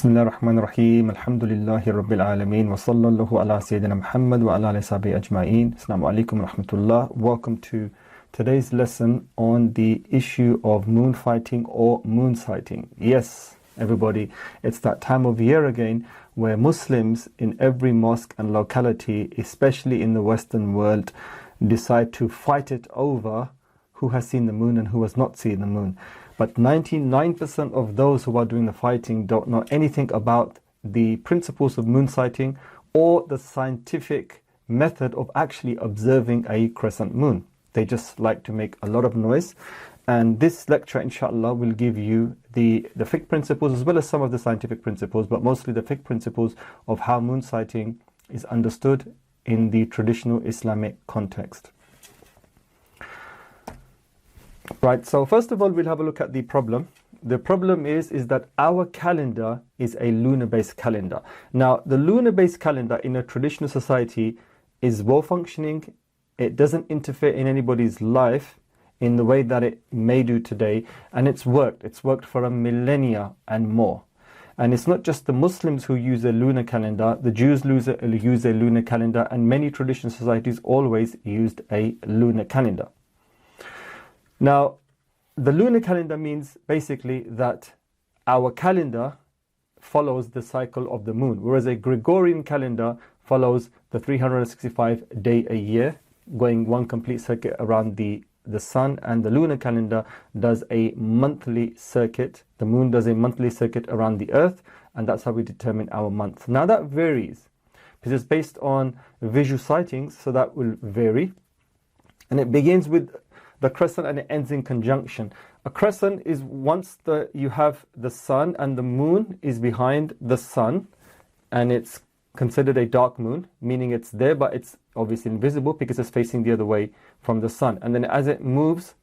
Bismillah ar-Rahman ar-Rahim. Alhamdulillahi Rabbil Alameen. Wa sallallahu ala Sayyidina Muhammad wa ala sahbihi ajma'een. Assalamu alaikum wa rahmatullah. Welcome to today's lesson on the issue of moon fighting or moon sighting. Yes, everybody, it's that time of year again where Muslims in every mosque and locality, especially in the Western world, decide to fight it over who has seen the moon and who has not seen the moon. But 99% of those who are doing the fighting don't know anything about the principles of moon sighting or the scientific method of actually observing a crescent moon. They just like to make a lot of noise. And this lecture, inshallah, will give you the fiqh principles as well as some of the scientific principles, but mostly the fiqh principles of how moon sighting is understood in the traditional Islamic context. Right, so first of all, we'll have a look at the problem. The problem is that our calendar is a lunar-based calendar. Now, the lunar-based calendar in a traditional society is well functioning. It doesn't interfere in anybody's life in the way that it may do today. And it's worked. It's worked for a millennia and more. And it's not just the Muslims who use a lunar calendar. The Jews use a lunar calendar, and many traditional societies always used a lunar calendar. Now, the lunar calendar means basically that our calendar follows the cycle of the moon, whereas a Gregorian calendar follows the 365 day a year, going one complete circuit around the sun, and the lunar calendar does a monthly circuit. The moon does a monthly circuit around the earth, and that's how we determine our month. Now that varies because it's based on visual sightings, so that will vary. And it begins with the crescent and it ends in conjunction. A crescent is once you have the sun and the moon is behind the sun, and it's considered a dark moon, meaning it's there but it's obviously invisible because it's facing the other way from the sun. And then as it moves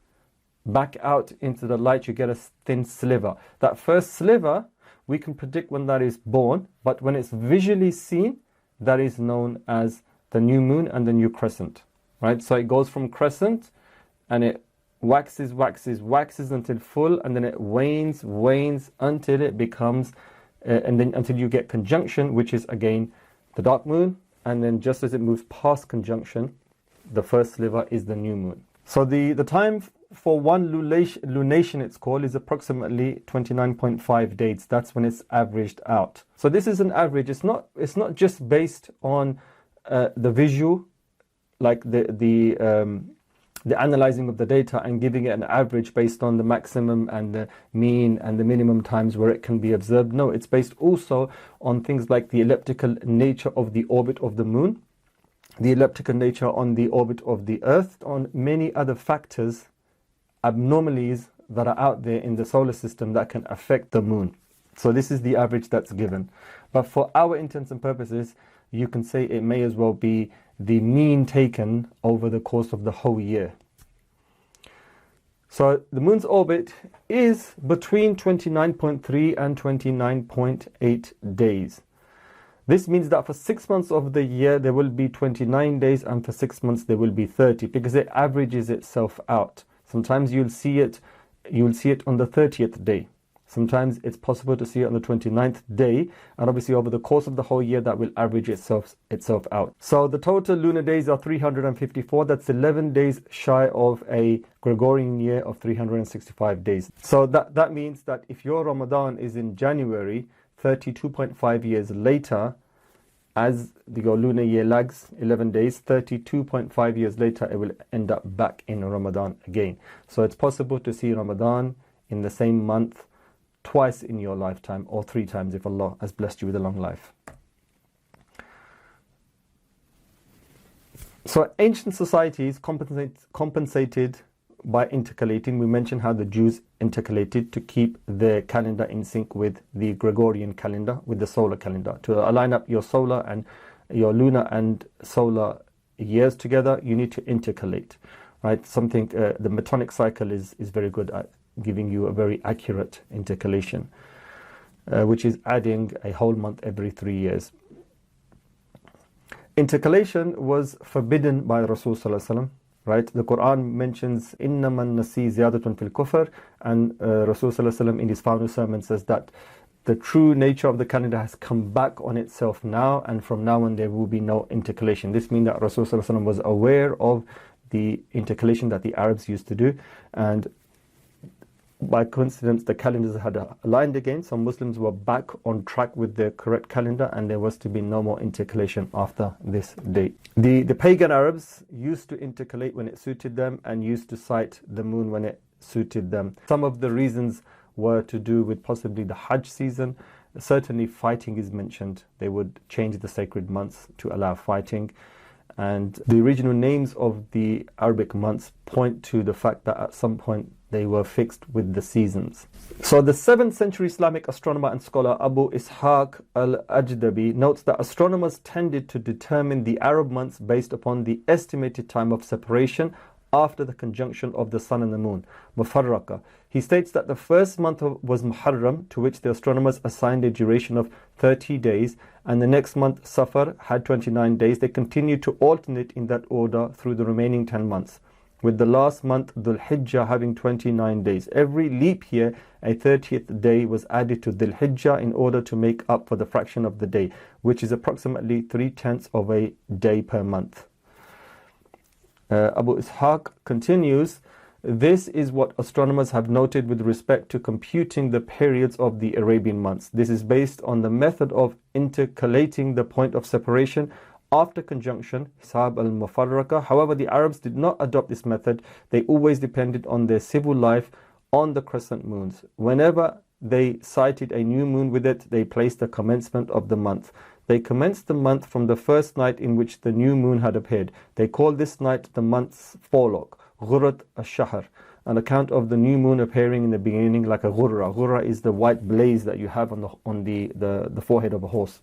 back out into the light, you get a thin sliver. That first sliver, we can predict when that is born, but when it's visually seen, that is known as the new moon and the new crescent. Right? So it goes from crescent and it waxes until full, and then it wanes until it becomes, and then until you get conjunction, which is again the dark moon, and then just as it moves past conjunction, the first sliver is the new moon. So the time for one lunation, it's called, is approximately 29.5 days. That's when it's averaged out. So this is an average. It's not just based on the visual, like the analyzing of the data and giving it an average based on the maximum and the mean and the minimum times where it can be observed. No, it's based also on things like the elliptical nature of the orbit of the moon, the elliptical nature on the orbit of the earth, on many other factors, abnormalities that are out there in the solar system that can affect the moon. So this is the average that's given. But for our intents and purposes, you can say it may as well be the mean taken over the course of the whole year. So the moon's orbit is between 29.3 and 29.8 days. This means that for 6 months of the year there will be 29 days, and for 6 months there will be 30, because it averages itself out. Sometimes you'll see it on the 30th day. Sometimes it's possible to see it on the 29th day, and obviously over the course of the whole year that will average itself out. So the total lunar days are 354. That's 11 days shy of a Gregorian year of 365 days. So that means that if your Ramadan is in January, 32.5 years later, as your lunar year lags 11 days, 32.5 years later it will end up back in Ramadan again. So it's possible to see Ramadan in the same month twice in your lifetime, or 3 times if Allah has blessed you with a long life. So ancient societies compensated by intercalating. We mentioned how the Jews intercalated to keep their calendar in sync with the Gregorian calendar, with the solar calendar. To align up your solar and your lunar and solar years together, you need to intercalate. Right? The Metonic cycle is very good at giving you a very accurate intercalation, which is adding a whole month every 3 years. Intercalation was forbidden by Rasul Sallallahu Alaihi Wasallam, right? The Quran mentions إِنَّمَا النَّسِي زِيَادَةٌ فِي الْكُفْرِ, and Rasul Sallallahu Alaihi Wasallam in his final sermon says that the true nature of the calendar has come back on itself now, and from now on there will be no intercalation. This means that Rasulullah was aware of the intercalation that the Arabs used to do, and by coincidence the calendars had aligned again, so Muslims were back on track with the correct calendar, and there was to be no more intercalation after this date. The pagan Arabs used to intercalate when it suited them and used to cite the moon when it suited them. Some of the reasons were to do with possibly the Hajj season. Certainly fighting is mentioned. They would change the sacred months to allow fighting. And the original names of the Arabic months point to the fact that at some point they were fixed with the seasons. So the 7th century Islamic astronomer and scholar Abu Ishaq al-Ajdabi notes that astronomers tended to determine the Arab months based upon the estimated time of separation after the conjunction of the sun and the moon, Mufarraka. He states that the first month was Muharram, to which the astronomers assigned a duration of 30 days, and the next month, Safar, had 29 days. They continued to alternate in that order through the remaining 10 months, with the last month, Dhul Hijjah, having 29 days. Every leap year, a 30th day was added to Dhul Hijjah in order to make up for the fraction of the day, which is approximately 3/10 of a day per month. Abu Ishaq continues, this is what astronomers have noted with respect to computing the periods of the Arabian months. This is based on the method of intercalating the point of separation after conjunction, Hisab al-Mufarraka. However, the Arabs did not adopt this method. They always depended on their civil life on the crescent moons. Whenever they sighted a new moon with it, they placed the commencement of the month. They commenced the month from the first night in which the new moon had appeared. They called this night the month's forelock, Ghurat al-Shahr, on account of the new moon appearing in the beginning like a ghurra. Ghurra is the white blaze that you have on the forehead of a horse.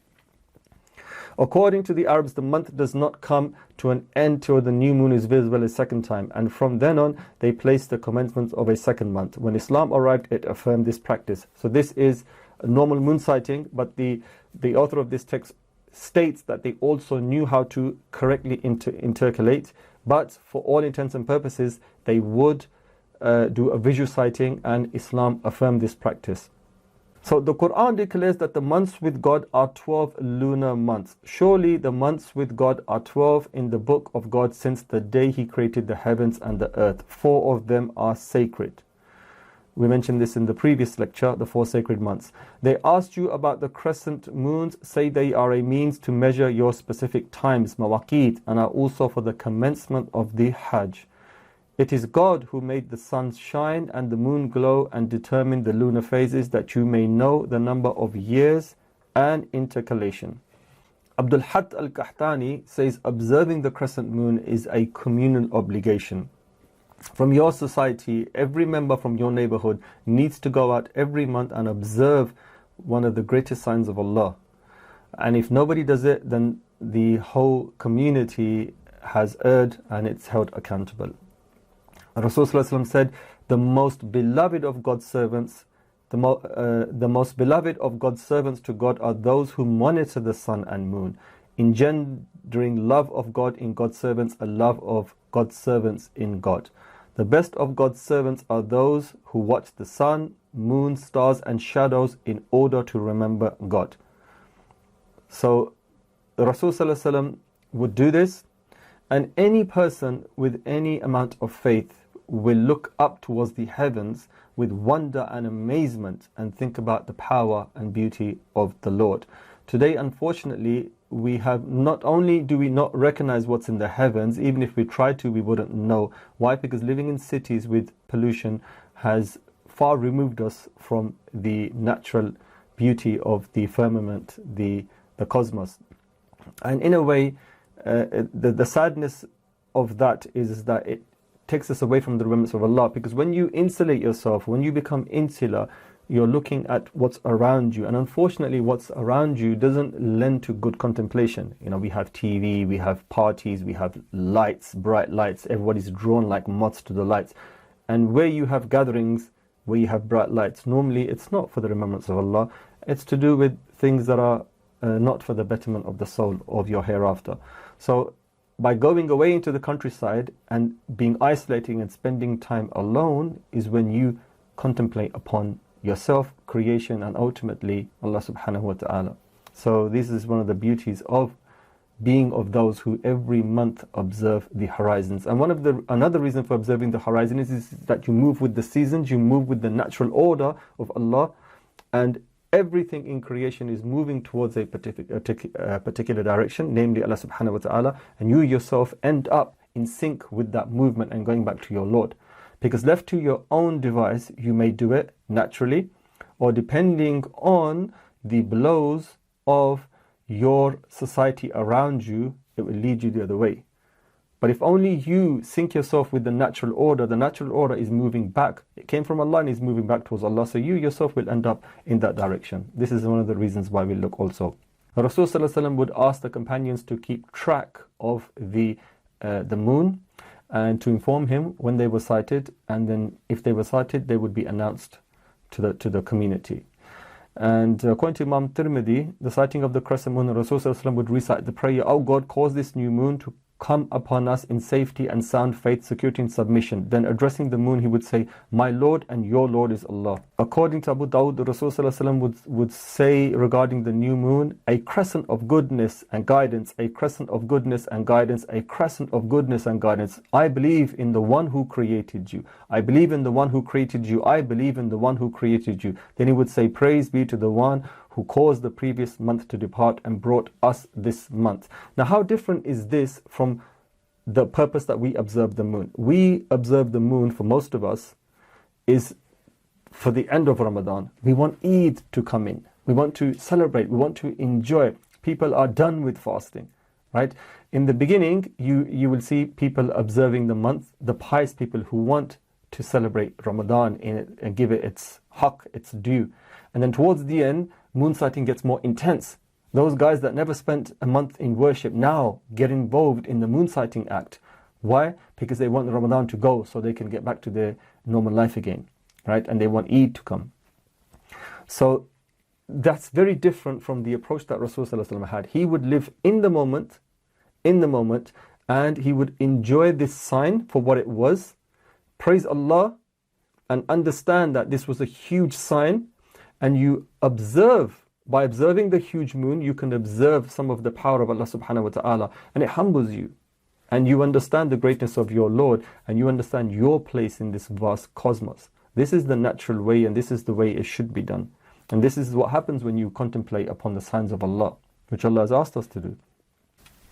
According to the Arabs, the month does not come to an end till the new moon is visible a second time, and from then on they placed the commencement of a second month. When Islam arrived, it affirmed this practice. So this is a normal moon sighting, but the author of this text states that they also knew how to correctly intercalate, but for all intents and purposes they would do a visual sighting, and Islam affirmed this practice. So the Quran declares that the months with God are 12 lunar months. Surely the months with God are 12 in the book of God since the day He created the heavens and the earth. 4 of them are sacred. We mentioned this in the previous lecture, the 4 sacred months. They asked you about the crescent moons. Say they are a means to measure your specific times, mawaqit, and are also for the commencement of the Hajj. It is God who made the sun shine and the moon glow and determined the lunar phases, that you may know the number of years and intercalation. Abdul Hatt al-Qahtani says observing the crescent moon is a communal obligation. From your society, every member from your neighborhood needs to go out every month and observe one of the greatest signs of Allah. And if nobody does it, then the whole community has erred and it's held accountable. Rasulullah said, the most beloved of God's servants, the most beloved of God's servants to God are those who monitor the sun and moon, engendering love of God in God's servants, a love of God's servants in God. The best of God's servants are those who watch the sun, moon, stars and shadows in order to remember God. So Rasulullah would do this, and any person with any amount of faith will look up towards the heavens with wonder and amazement and think about the power and beauty of the Lord. Today, unfortunately, we have not only do we not recognize what's in the heavens, even if we tried to, we wouldn't know. Why? Because living in cities with pollution has far removed us from the natural beauty of the firmament, the cosmos. And in a way, the sadness of that is that it takes us away from the remembrance of Allah, because when you insulate yourself, when you become insular, you're looking at what's around you, and unfortunately what's around you doesn't lend to good contemplation. You know, we have TV, we have parties, we have lights, bright lights, everybody's drawn like moths to the lights. And where you have gatherings, where you have bright lights, normally it's not for the remembrance of Allah, it's to do with things that are not for the betterment of the soul of your hereafter. So by going away into the countryside and being isolating and spending time alone is when you contemplate upon yourself, creation, and ultimately Allah subhanahu wa ta'ala. So this is one of the beauties of being of those who every month observe the horizons. And another reason for observing the horizon is that you move with the seasons, you move with the natural order of Allah, and everything in creation is moving towards a particular direction, namely Allah subhanahu wa ta'ala, and you yourself end up in sync with that movement and going back to your Lord. Because left to your own device, you may do it naturally, or depending on the blows of your society around you, it will lead you the other way. But if only you sync yourself with the natural order is moving back. It came from Allah and is moving back towards Allah, so you yourself will end up in that direction. This is one of the reasons why we look also. Rasul sallallahu alaihi wasallam would ask the companions to keep track of the moon and to inform him when they were sighted, and then if they were sighted, they would be announced to the community. And according to Imam Tirmidhi, the sighting of the crescent moon, Rasul sallallahu alaihi wasallam would recite the prayer, "Oh God, cause this new moon to come upon us in safety and sound faith, security and submission." Then addressing the moon, he would say, "My Lord and your Lord is Allah." According to Abu Dawud, the Rasul sallallahu alaihi wasallam would say regarding the new moon, "A crescent of goodness and guidance, a crescent of goodness and guidance, a crescent of goodness and guidance. I believe in the one who created you. I believe in the one who created you. I believe in the one who created you." Then he would say, "Praise be to the one who caused the previous month to depart and brought us this month." Now, how different is this from the purpose that we observe the moon? We observe the moon, for most of us, is for the end of Ramadan. We want Eid to come in. We want to celebrate. We want to enjoy. People are done with fasting, right? In the beginning, you will see people observing the month, the pious people who want to celebrate Ramadan in it and give it its haqq, its due. And then towards the end, moon sighting gets more intense. Those guys that never spent a month in worship now get involved in the moon sighting act. Why? Because they want Ramadan to go so they can get back to their normal life again, right? And they want Eid to come. So that's very different from the approach that Rasulullah had. He would live in the moment, and he would enjoy this sign for what it was, praise Allah, and understand that this was a huge sign. And you observe, by observing the huge moon, you can observe some of the power of Allah subhanahu wa ta'ala, and it humbles you. And you understand the greatness of your Lord, and you understand your place in this vast cosmos. This is the natural way, and this is the way it should be done. And this is what happens when you contemplate upon the signs of Allah, which Allah has asked us to do.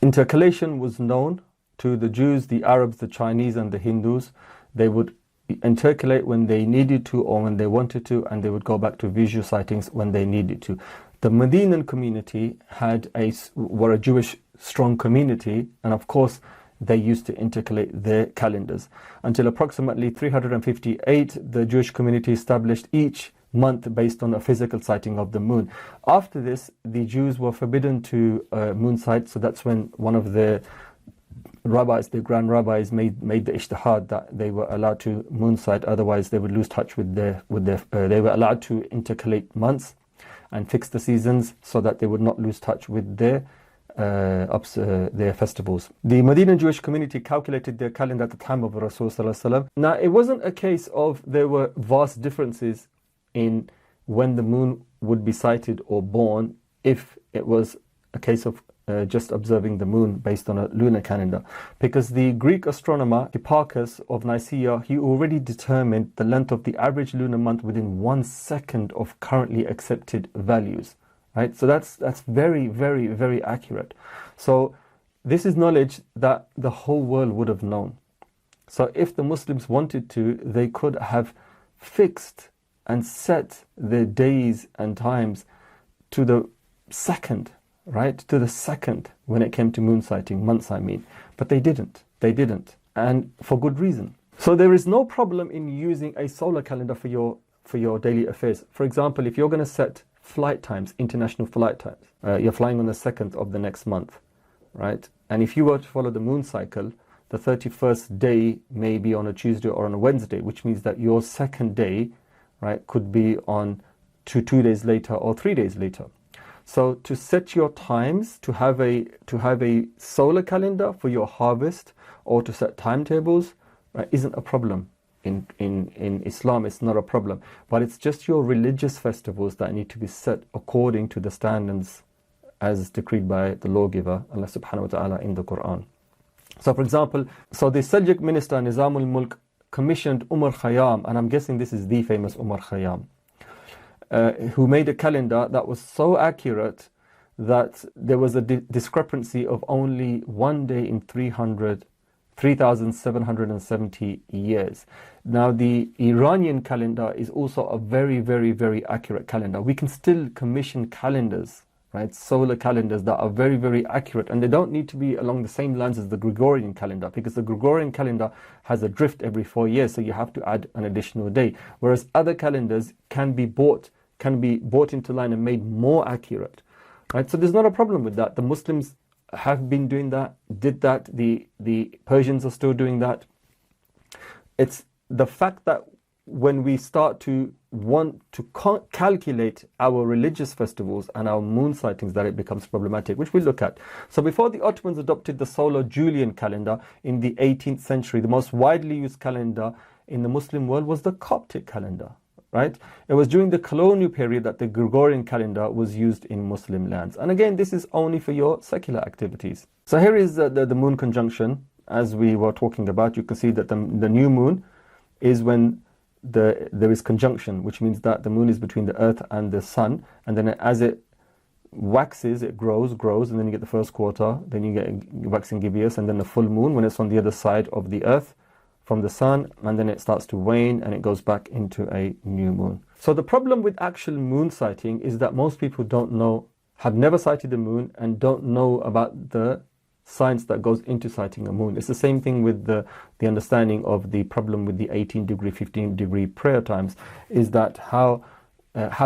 Intercalation was known to the Jews, the Arabs, the Chinese, and the Hindus. They would intercalate when they needed to or when they wanted to, and they would go back to visual sightings when they needed to. The Medinan community were a Jewish strong community, and of course they used to intercalate their calendars. Until approximately 358, the Jewish community established each month based on a physical sighting of the moon. After this, the Jews were forbidden to moon sight, so that's when one of the rabbis, the grand rabbis, made the ijtihad that they were allowed to moon sight, otherwise they would lose touch with their they were allowed to intercalate months and fix the seasons so that they would not lose touch with their festivals. The Medinan Jewish community calculated their calendar at the time of Rasul sallallahu alaihi wasallam. Now, it wasn't a case of there were vast differences in when the moon would be sighted or born, if it was a case of just observing the moon based on a lunar calendar, because the Greek astronomer Hipparchus of Nicaea, he already determined the length of the average lunar month within 1 second of currently accepted values, right? So that's very, very, very accurate. So this is knowledge that the whole world would have known. So if the Muslims wanted to, they could have fixed and set their days and times to the second, right, to the second when it came to moon sighting, months I mean. But they didn't, and for good reason. So there is no problem in using a solar calendar for your daily affairs. For example, if you're going to set flight times, international flight times, you're flying on the 2nd of the next month, right? And if you were to follow the moon cycle, the 31st day may be on a Tuesday or on a Wednesday, which means that your second day, right, could be on 2 days later or 3 days later. So to set your times, to have a solar calendar for your harvest, or to set timetables, right, isn't a problem. in Islam, it's not a problem. But it's just your religious festivals that need to be set according to the standards as decreed by the lawgiver, Allah subhanahu wa ta'ala, in the Quran. So for example, the Seljuk minister Nizamul Mulk commissioned Umar Khayyam, and I'm guessing this is the famous Umar Khayyam, who made a calendar that was so accurate that there was a discrepancy of only one day in 3,770 years. Now the Iranian calendar is also a very, very, very accurate calendar. We can still commission calendars, right, solar calendars that are very, very accurate, and they don't need to be along the same lines as the Gregorian calendar, because the Gregorian calendar has a drift every 4 years, so you have to add an additional day, whereas other calendars can be bought into line and made more accurate, right? So there's not a problem with that. The Muslims have been doing that, did that, the Persians are still doing that. It's the fact that when we start to want to calculate our religious festivals and our moon sightings that it becomes problematic, which we'll look at. So before the Ottomans adopted the solar Julian calendar in the 18th century, the most widely used calendar in the Muslim world was the Coptic calendar, right? It was during the colonial period that the Gregorian calendar was used in Muslim lands. And again, this is only for your secular activities. So here is the moon conjunction, as we were talking about. You can see that the new moon is when there is conjunction, which means that the moon is between the earth and the sun, and then as it waxes, it grows, and then you get the first quarter, then you get waxing gibbous, and then the full moon when it's on the other side of the earth from the sun, and then it starts to wane and it goes back into a new moon. So the problem with actual moon sighting is that most people don't know, have never sighted the moon, and don't know about the science that goes into sighting a moon. It's the same thing with the understanding of the problem with the 18-degree, 15-degree prayer times, is that how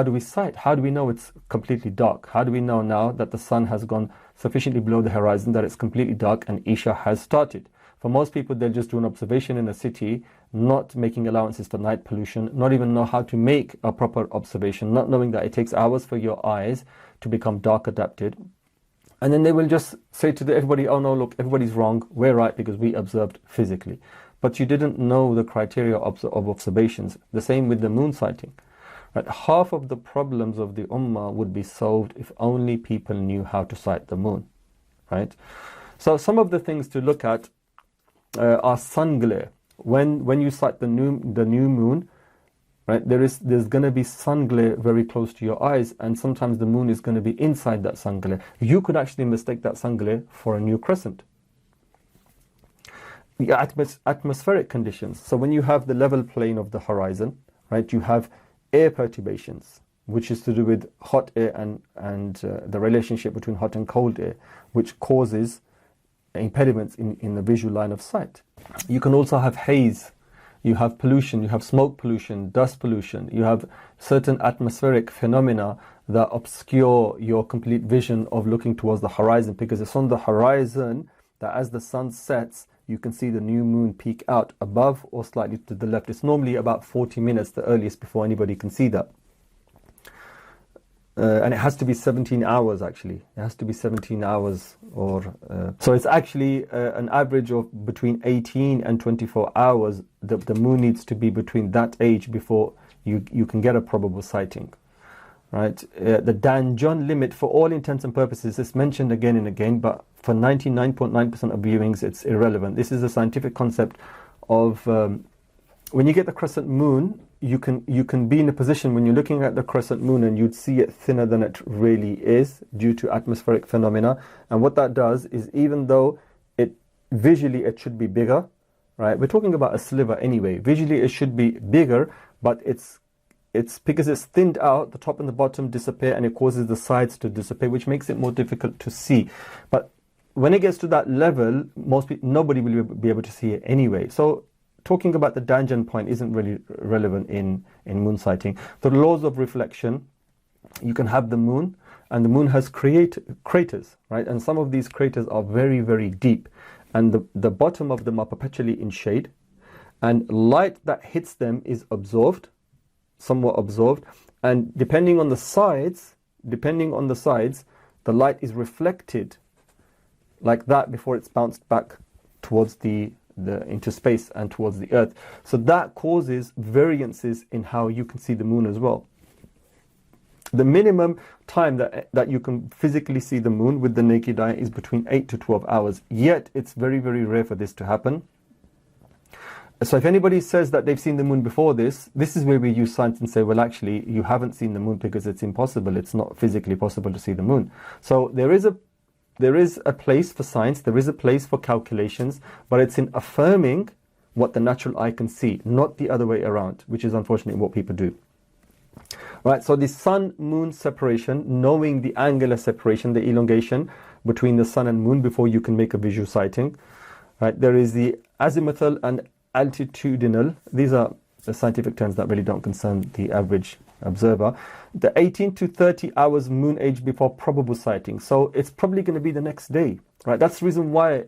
do we sight? How do we know it's completely dark? How do we know now that the sun has gone sufficiently below the horizon that it's completely dark and Isha has started? For most people, they'll just do an observation in a city, not making allowances for night pollution, not even know how to make a proper observation, not knowing that it takes hours for your eyes to become dark adapted. And then they will just say to everybody, oh no, look, everybody's wrong, we're right because we observed physically. But you didn't know the criteria of observations. The same with the moon sighting. Right? Half of the problems of the Ummah would be solved if only people knew how to sight the moon. Right? So some of the things to look at are sun glare. When you sight the new moon, right, there's going to be sun glare very close to your eyes, and sometimes the moon is going to be inside that sun glare. You could actually mistake that sun glare for a new crescent. The atmospheric conditions. So when you have the level plane of the horizon, right, you have air perturbations, which is to do with hot air and the relationship between hot and cold air, which causes impediments in the visual line of sight. You can also have haze. You have pollution, you have smoke pollution, dust pollution, you have certain atmospheric phenomena that obscure your complete vision of looking towards the horizon, because it's on the horizon that as the sun sets, you can see the new moon peek out above or slightly to the left. It's normally about 40 minutes, the earliest, before anybody can see that. And it has to be 17 hours actually. It has to be 17 hours so it's actually an average of between 18 and 24 hours. The moon needs to be between that age before you can get a probable sighting. Right? The Danjon limit, for all intents and purposes, is mentioned again and again, but for 99.9% of viewings it's irrelevant. This is a scientific concept of when you get the crescent moon, you can be in a position when you're looking at the crescent moon and you'd see it thinner than it really is due to atmospheric phenomena. And what that does is, even though visually it should be bigger, right? We're talking about a sliver anyway. Visually it should be bigger, but it's because it's thinned out, the top and the bottom disappear, and it causes the sides to disappear, which makes it more difficult to see. But when it gets to that level, nobody will be able to see it anyway. So talking about the Danjan point isn't really relevant in moon sighting. The laws of reflection, you can have the moon, and the moon has craters, right? And some of these craters are very, very deep, and the bottom of them are perpetually in shade, and light that hits them is somewhat absorbed, and depending on the sides, the light is reflected like that before it's bounced back towards the into space and towards the earth. So that causes variances in how you can see the moon as well. The minimum time that you can physically see the moon with the naked eye is between 8 to 12 hours. Yet it's very, very rare for this to happen. So if anybody says that they've seen the moon before this is where we use science and say, well, actually, you haven't seen the moon because it's impossible. It's not physically possible to see the moon. So there is a place for science, there is a place for calculations, but it's in affirming what the natural eye can see, not the other way around, which is unfortunately what people do. Right, so the sun-moon separation, knowing the angular separation, the elongation between the sun and moon before you can make a visual sighting. Right, there is the azimuthal and altitudinal. These are the scientific terms that really don't concern the average observer. The 18 to 30 hours moon age before probable sighting. So it's probably going to be the next day. Right, that's the reason why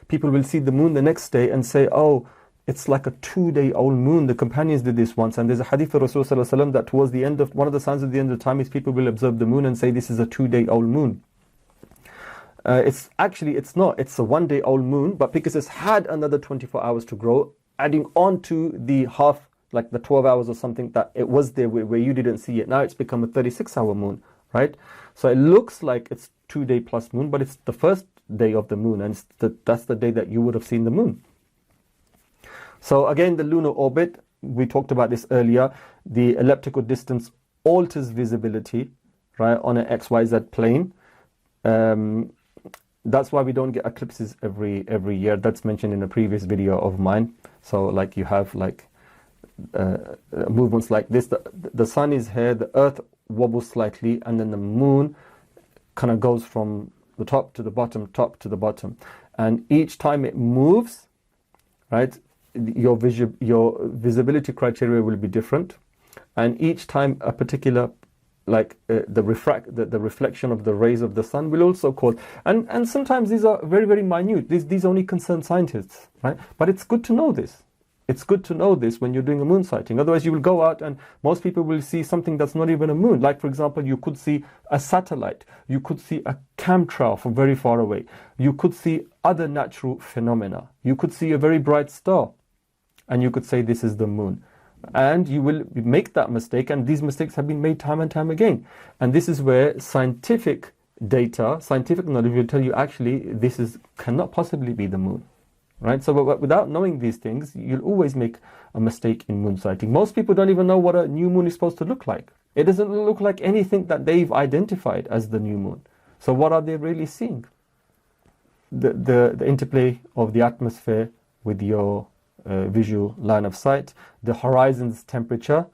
people will see the moon the next day and say, oh, it's like a 2-day-old moon. The companions did this once, and there's a hadith of Rasulullah that towards the end of, one of the signs of the end of time is people will observe the moon and say this is a 2-day-old moon. It's not. It's a 1-day-old moon, but because it's had another 24 hours to grow, adding on to the half, like the 12 hours or something that it was there where you didn't see it. Now it's become a 36-hour moon, right? So it looks like it's 2-day plus moon, but it's the first day of the moon, and that's the day that you would have seen the moon. So again, the lunar orbit, we talked about this earlier. The elliptical distance alters visibility, right, on an XYZ plane. That's why we don't get eclipses every year. That's mentioned in a previous video of mine. So like you have like movements like this. The sun is here, the earth wobbles slightly, and then the moon kind of goes from the top to the bottom. And each time it moves, right, your visibility criteria will be different. And each time a particular the reflection of the rays of the sun will also cause, and sometimes these are very, very minute. These only concern scientists, right? But it's good to know this. It's good to know this when you're doing a moon sighting. Otherwise, you will go out and most people will see something that's not even a moon. Like, for example, you could see a satellite. You could see a chemtrail from very far away. You could see other natural phenomena. You could see a very bright star. And you could say this is the moon. And you will make that mistake, and these mistakes have been made time and time again. And this is where scientific data, scientific knowledge will tell you actually this cannot possibly be the moon, right? So without knowing these things, you'll always make a mistake in moon sighting. Most people don't even know what a new moon is supposed to look like. It doesn't look like anything that they've identified as the new moon. So what are they really seeing? The interplay of the atmosphere with your visual line of sight, the horizon's temperature,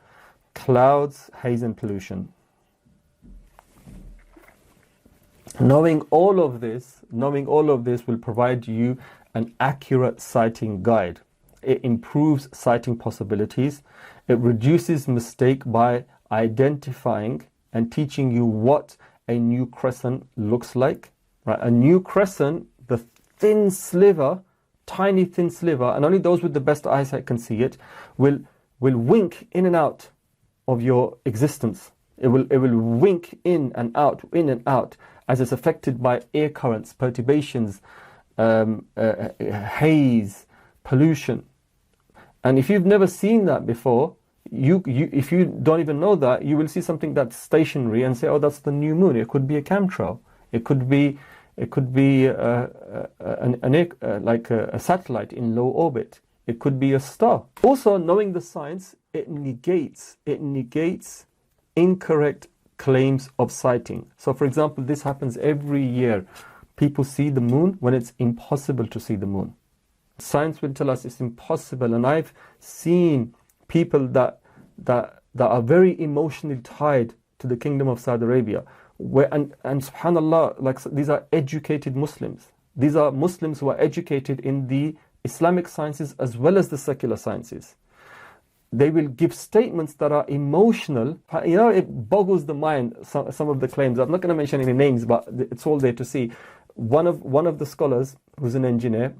clouds, haze and pollution. Knowing all of this will provide you an accurate sighting guide. It improves sighting possibilities. It reduces mistake by identifying and teaching you what a new crescent looks like. Right? A new crescent, the thin sliver, tiny thin sliver, and only those with the best eyesight can see it, will wink in and out of your existence. It will wink in and out, as it's affected by air currents, perturbations, haze, pollution. And if you've never seen that before, if you don't even know that, you will see something that's stationary and say, oh, that's the new moon. It could be a chemtrail. It could be a satellite in low orbit. It could be a star. Also, knowing the science, it negates incorrect claims of sighting. So, for example, this happens every year. People see the moon when it's impossible to see the moon. Science will tell us it's impossible, and I've seen people that are very emotionally tied to the Kingdom of Saudi Arabia. And subhanallah, like, these are educated Muslims. These are Muslims who are educated in the Islamic sciences as well as the secular sciences. They will give statements that are emotional. You know, it boggles the mind, some of the claims. I'm not going to mention any names, but it's all there to see. One of the scholars, who's an engineer,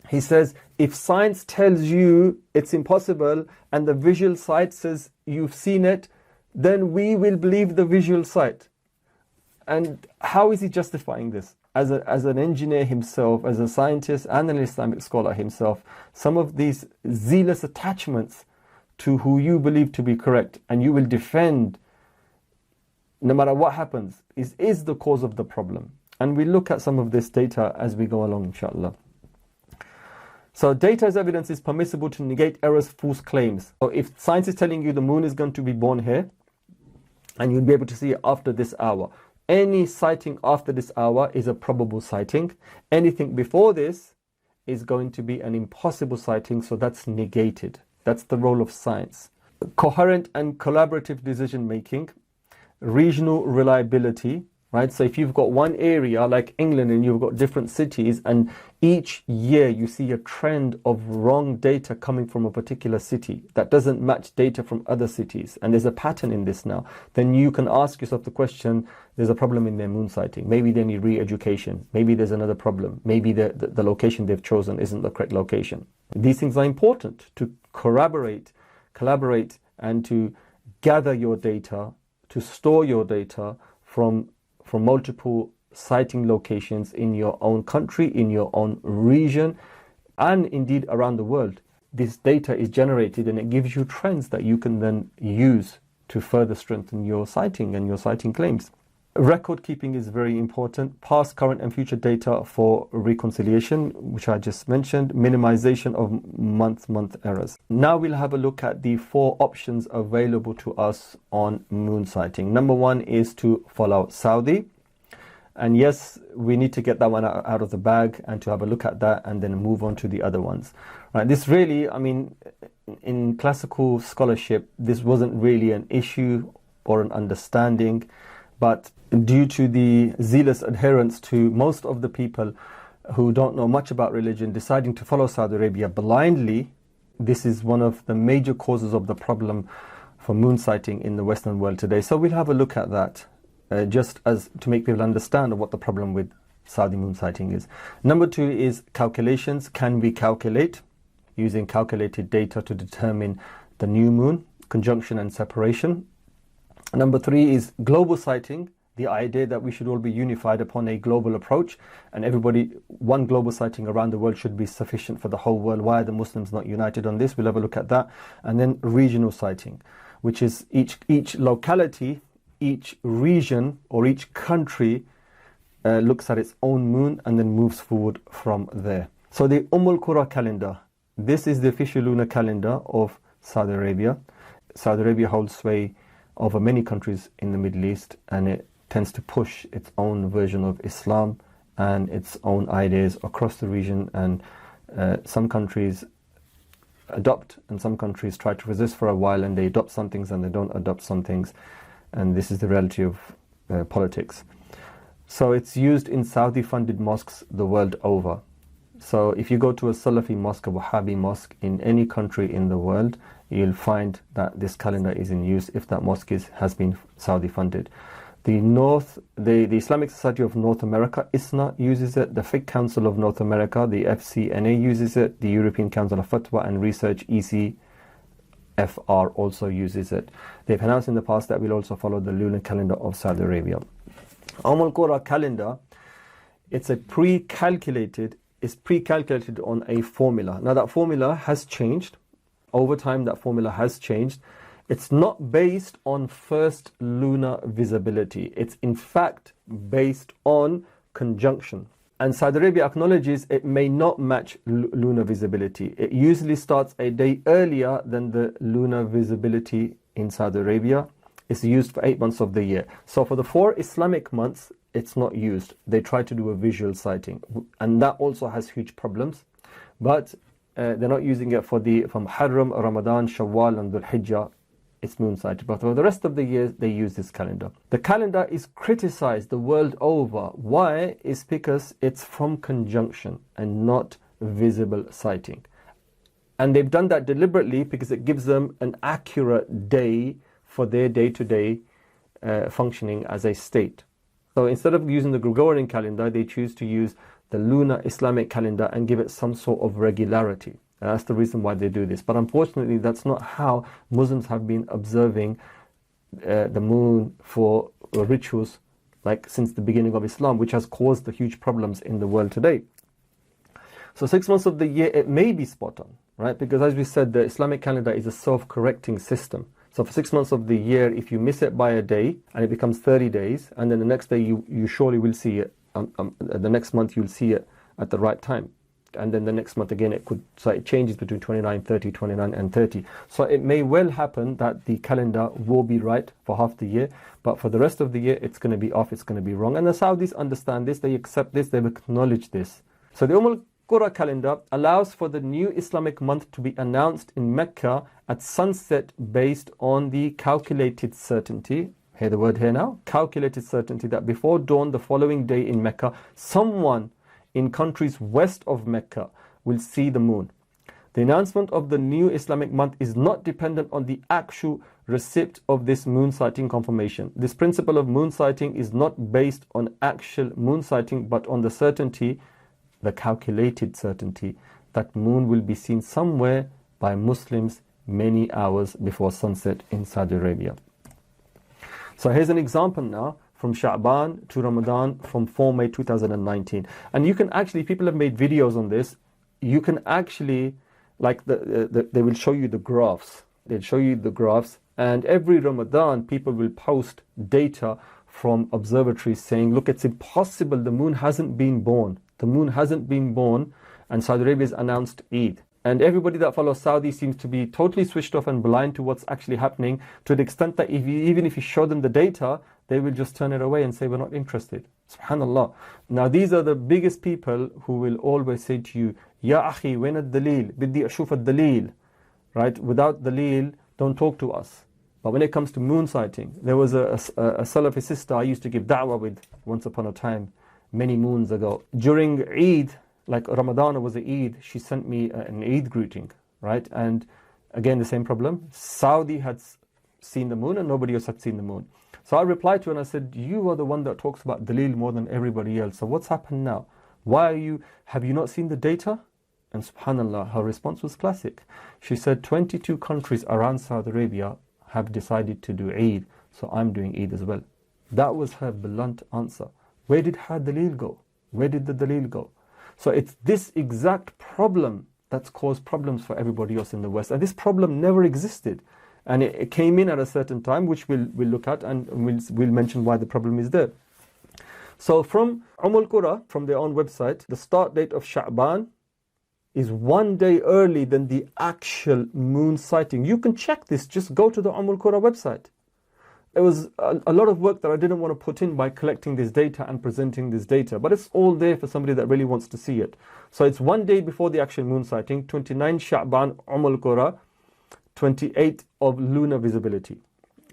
he says, if science tells you it's impossible and the visual sight says you've seen it, then we will believe the visual sight. And how is he justifying this? as an engineer himself, as a scientist and an Islamic scholar himself, some of these zealous attachments to who you believe to be correct, and you will defend no matter what happens, is the cause of the problem. And we look at some of this data as we go along, inshallah. So data as evidence is permissible to negate errors, false claims. So if science is telling you the moon is going to be born here, and you'll be able to see it after this hour, any sighting after this hour is a probable sighting. Anything before this is going to be an impossible sighting, so that's negated. That's the role of science. Coherent and collaborative decision making, regional reliability, right? So if you've got one area like England and you've got different cities, and each year you see a trend of wrong data coming from a particular city that doesn't match data from other cities, and there's a pattern in this now, then you can ask yourself the question, there's a problem in their moon sighting. Maybe they need re-education. Maybe there's another problem. Maybe the location they've chosen isn't the correct location. These things are important to corroborate, collaborate, and to gather your data, to store your data from multiple sighting locations in your own country, in your own region, and indeed around the world. This data is generated and it gives you trends that you can then use to further strengthen your sighting and your sighting claims. Record keeping is very important. Past, current and future data for reconciliation, which I just mentioned. Minimization of month errors. Now we'll have a look at the 4 options available to us on moon sighting. Number 1 is to follow Saudi. And yes, we need to get that one out of the bag and to have a look at that and then move on to the other ones. Right, this really, I mean, in classical scholarship, this wasn't really an issue or an understanding. But due to the zealous adherence to most of the people who don't know much about religion deciding to follow Saudi Arabia blindly, this is one of the major causes of the problem for moon sighting in the Western world today. So we'll have a look at that just as to make people understand what the problem with Saudi moon sighting is. Number 2 is calculations. Can we calculate using calculated data to determine the new moon, conjunction and separation? Number 3 is global sighting, the idea that we should all be unified upon a global approach, and one global sighting around the world should be sufficient for the whole world. Why are the Muslims not united on this? We'll have a look at that. And then regional sighting, which is each locality, each region or each country looks at its own moon and then moves forward from there. So the Qura calendar, this is the official lunar calendar of Saudi Arabia. Saudi Arabia holds sway over many countries in the Middle East, and it tends to push its own version of Islam and its own ideas across the region, and some countries adopt and some countries try to resist for a while, and they adopt some things and they don't adopt some things, and this is the reality of politics. So it's used in Saudi funded mosques the world over. So if you go to a Salafi mosque, a Wahhabi mosque in any country in the world, you'll find that this calendar is in use if that mosque has been Saudi funded. The Islamic Society of North America, ISNA, uses it. The Fiqh Council of North America, the FCNA, uses it. The European Council of Fatwa and Research, ECFR, also uses it. They've announced in the past that we'll also follow the lunar calendar of Saudi Arabia. Qura calendar, it's pre-calculated on a formula. Now that formula has changed. Over time that formula has changed. It's not based on first lunar visibility. It's in fact based on conjunction. And Saudi Arabia acknowledges it may not match lunar visibility. It usually starts a day earlier than the lunar visibility in Saudi Arabia. It's used for 8 months of the year. So for the 4 Islamic months, it's not used. They try to do a visual sighting, and that also has huge problems. But they're not using it from Muharram, Ramadan, Shawwal and Dhul Hijjah. It's moon sighted. But for the rest of the year, they use this calendar. The calendar is criticized the world over. Why? It's because it's from conjunction and not visible sighting. And they've done that deliberately because it gives them an accurate day for their day-to-day functioning as a state. So instead of using the Gregorian calendar, they choose to use the lunar Islamic calendar and give it some sort of regularity. And that's the reason why they do this. But unfortunately, that's not how Muslims have been observing the moon for rituals like since the beginning of Islam, which has caused the huge problems in the world today. So 6 months of the year, it may be spot on, right? Because as we said, the Islamic calendar is a self-correcting system. So for 6 months of the year, if you miss it by a day and it becomes 30 days, and then the next day you surely will see it, the next month you'll see it at the right time. And then the next month again, so it changes between 29, 30, 29 and 30. So it may well happen that the calendar will be right for half the year, but for the rest of the year, it's going to be off, it's going to be wrong. And the Saudis understand this, they accept this, they've acknowledged this. So the Qura calendar allows for the new Islamic month to be announced in Mecca at sunset based on the calculated certainty. Hear the word here now, calculated certainty, that before dawn the following day in Mecca, someone in countries west of Mecca will see the moon. The announcement of the new Islamic month is not dependent on the actual receipt of this moon sighting confirmation. This principle of moon sighting is not based on actual moon sighting, but on the certainty, the calculated certainty, that moon will be seen somewhere by Muslims many hours before sunset in Saudi Arabia. So here's an example now from Sha'ban to Ramadan from 4 May 2019. And you can actually, people have made videos on this, you can actually, like they will show you the graphs. They'll show you the graphs, and every Ramadan people will post data from observatories saying, look, it's impossible, the moon hasn't been born. The moon hasn't been born, and Saudi Arabia's announced Eid. And everybody that follows Saudi seems to be totally switched off and blind to what's actually happening, to the extent that even if you show them the data, they will just turn it away and say, we're not interested. Subhanallah. Now these are the biggest people who will always say to you, Ya akhi, when ad-dalil? Biddi ashuf ad-dalil. Right? Without dalil, don't talk to us. But when it comes to moon sighting, there was a Salafi sister I used to give da'wah with once upon a time, many moons ago. During Eid, like Ramadan was an Eid, she sent me an Eid greeting, right? And again, the same problem. Saudi had seen the moon and nobody else had seen the moon. So I replied to her and I said, you are the one that talks about Dalil more than everybody else. So what's happened now? Have you not seen the data? And subhanallah, her response was classic. She said, 22 countries around Saudi Arabia have decided to do Eid, so I'm doing Eid as well. That was her blunt answer. Where did her Dalil go? Where did the Dalil go? So it's this exact problem that's caused problems for everybody else in the West. And this problem never existed. And it came in at a certain time, which we'll look at, and we'll mention why the problem is there. So from Qura, from their own website, the start date of Sha'ban is 1 day early than the actual moon sighting. You can check this, just go to the Qura website. It was a lot of work that I didn't want to put in by collecting this data and presenting this data, but it's all there for somebody that really wants to see it. So it's 1 day before the actual moon sighting, 29 Sha'ban, Qura, 28 of lunar visibility,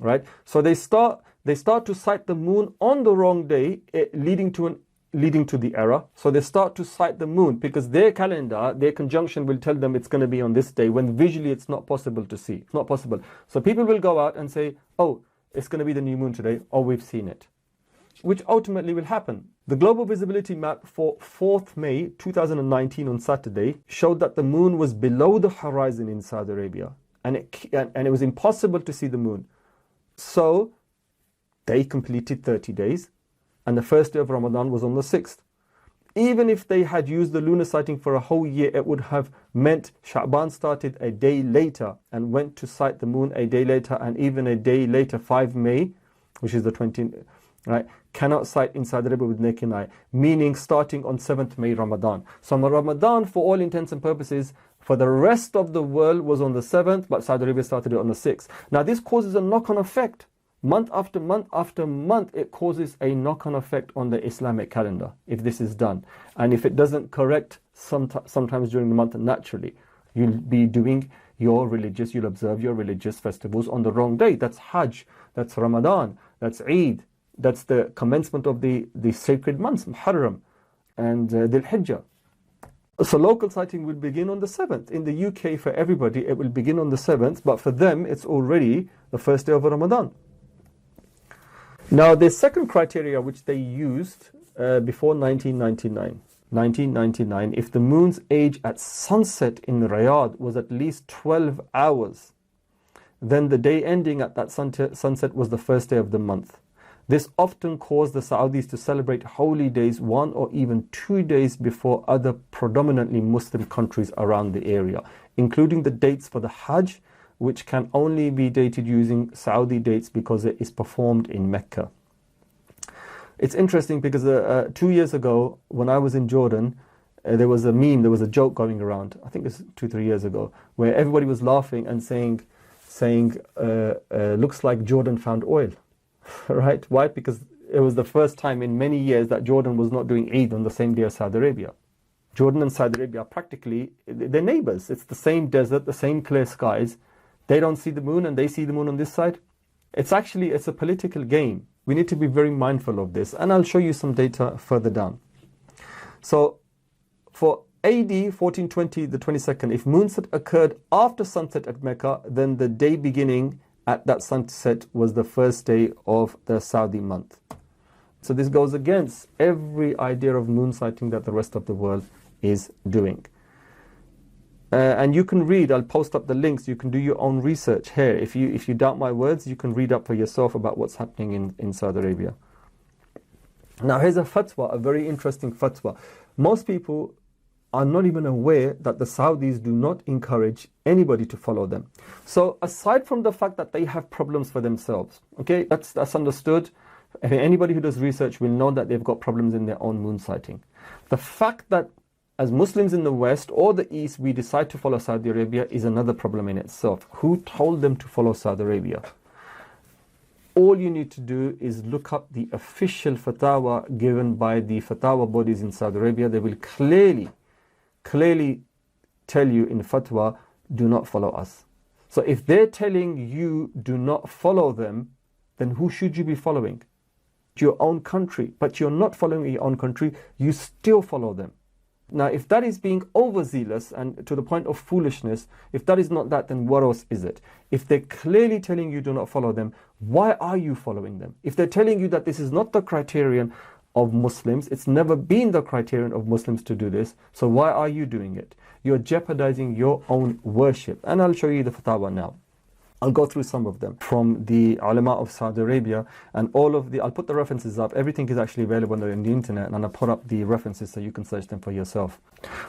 right? So they start to sight the moon on the wrong day, leading to the error. So they start to sight the moon because their calendar, their conjunction will tell them it's going to be on this day, when visually it's not possible to see. It's not possible. So people will go out and say, oh, it's going to be the new moon today, or we've seen it, which ultimately will happen. The global visibility map for 4th May 2019 on Saturday showed that the moon was below the horizon in Saudi Arabia, and it was impossible to see the moon. So they completed 30 days, and the first day of Ramadan was on the 6th. Even if they had used the lunar sighting for a whole year, it would have meant Sha'ban started a day later and went to sight the moon a day later, and even a day later, 5 May, which is the 20th, right, cannot sight in Saudi Arabia with naked eye, meaning starting on 7th May Ramadan. So Ramadan, for all intents and purposes, for the rest of the world was on the 7th, but Saudi Arabia started it on the 6th. Now this causes a knock-on effect. Month after month after month, it causes a knock-on effect on the Islamic calendar if this is done. And if it doesn't correct sometimes during the month naturally, you'll be doing you'll observe your religious festivals on the wrong day. That's Hajj, that's Ramadan, that's Eid, that's the commencement of the sacred months, Muharram and Dhul Hijjah. So local sighting will begin on the 7th. In the UK, for everybody, it will begin on the 7th, but for them, it's already the first day of Ramadan. Now, the second criteria which they used before 1999, if the moon's age at sunset in Riyadh was at least 12 hours, then the day ending at that sunset was the first day of the month. This often caused the Saudis to celebrate holy days 1 or even 2 days before other predominantly Muslim countries around the area, including the dates for the Hajj, which can only be dated using Saudi dates because it is performed in Mecca. It's interesting because 2 years ago, when I was in Jordan, there was a meme, there was a joke going around, I think it's 2-3 years ago, where everybody was laughing and saying, looks like Jordan found oil. Right? Why? Because it was the first time in many years that Jordan was not doing Eid on the same day as Saudi Arabia. Jordan and Saudi Arabia are practically, they're neighbors. It's the same desert, the same clear skies. They don't see the moon and they see the moon on this side. It's a political game. We need to be very mindful of this. And I'll show you some data further down. So for AD 1420, the 22nd, if moonset occurred after sunset at Mecca, then the day beginning at that sunset was the first day of the Saudi month. So this goes against every idea of moon sighting that the rest of the world is doing. And you can read, I'll post up the links, you can do your own research here. If you doubt my words, you can read up for yourself about what's happening in Saudi Arabia. Now here's a fatwa, a very interesting fatwa. Most people are not even aware that the Saudis do not encourage anybody to follow them. So aside from the fact that they have problems for themselves, okay, that's understood. Anybody who does research will know that they've got problems in their own moon sighting. The fact that as Muslims in the West or the East, we decide to follow Saudi Arabia is another problem in itself. Who told them to follow Saudi Arabia? All you need to do is look up the official fatwa given by the fatwa bodies in Saudi Arabia. They will clearly tell you in fatwa, do not follow us. So if they're telling you do not follow them, then who should you be following? Your own country. But you're not following your own country, you still follow them. Now if that is being overzealous and to the point of foolishness, if that is not that, then what else is it? If they're clearly telling you do not follow them, why are you following them? If they're telling you that this is not the criterion of Muslims, it's never been the criterion of Muslims to do this, so why are you doing it? You're jeopardizing your own worship. And I'll show you the fatwa now. I'll go through some of them from the ulama of Saudi Arabia, and I'll put the references up. Everything is actually available on the internet, and I'll put up the references so you can search them for yourself.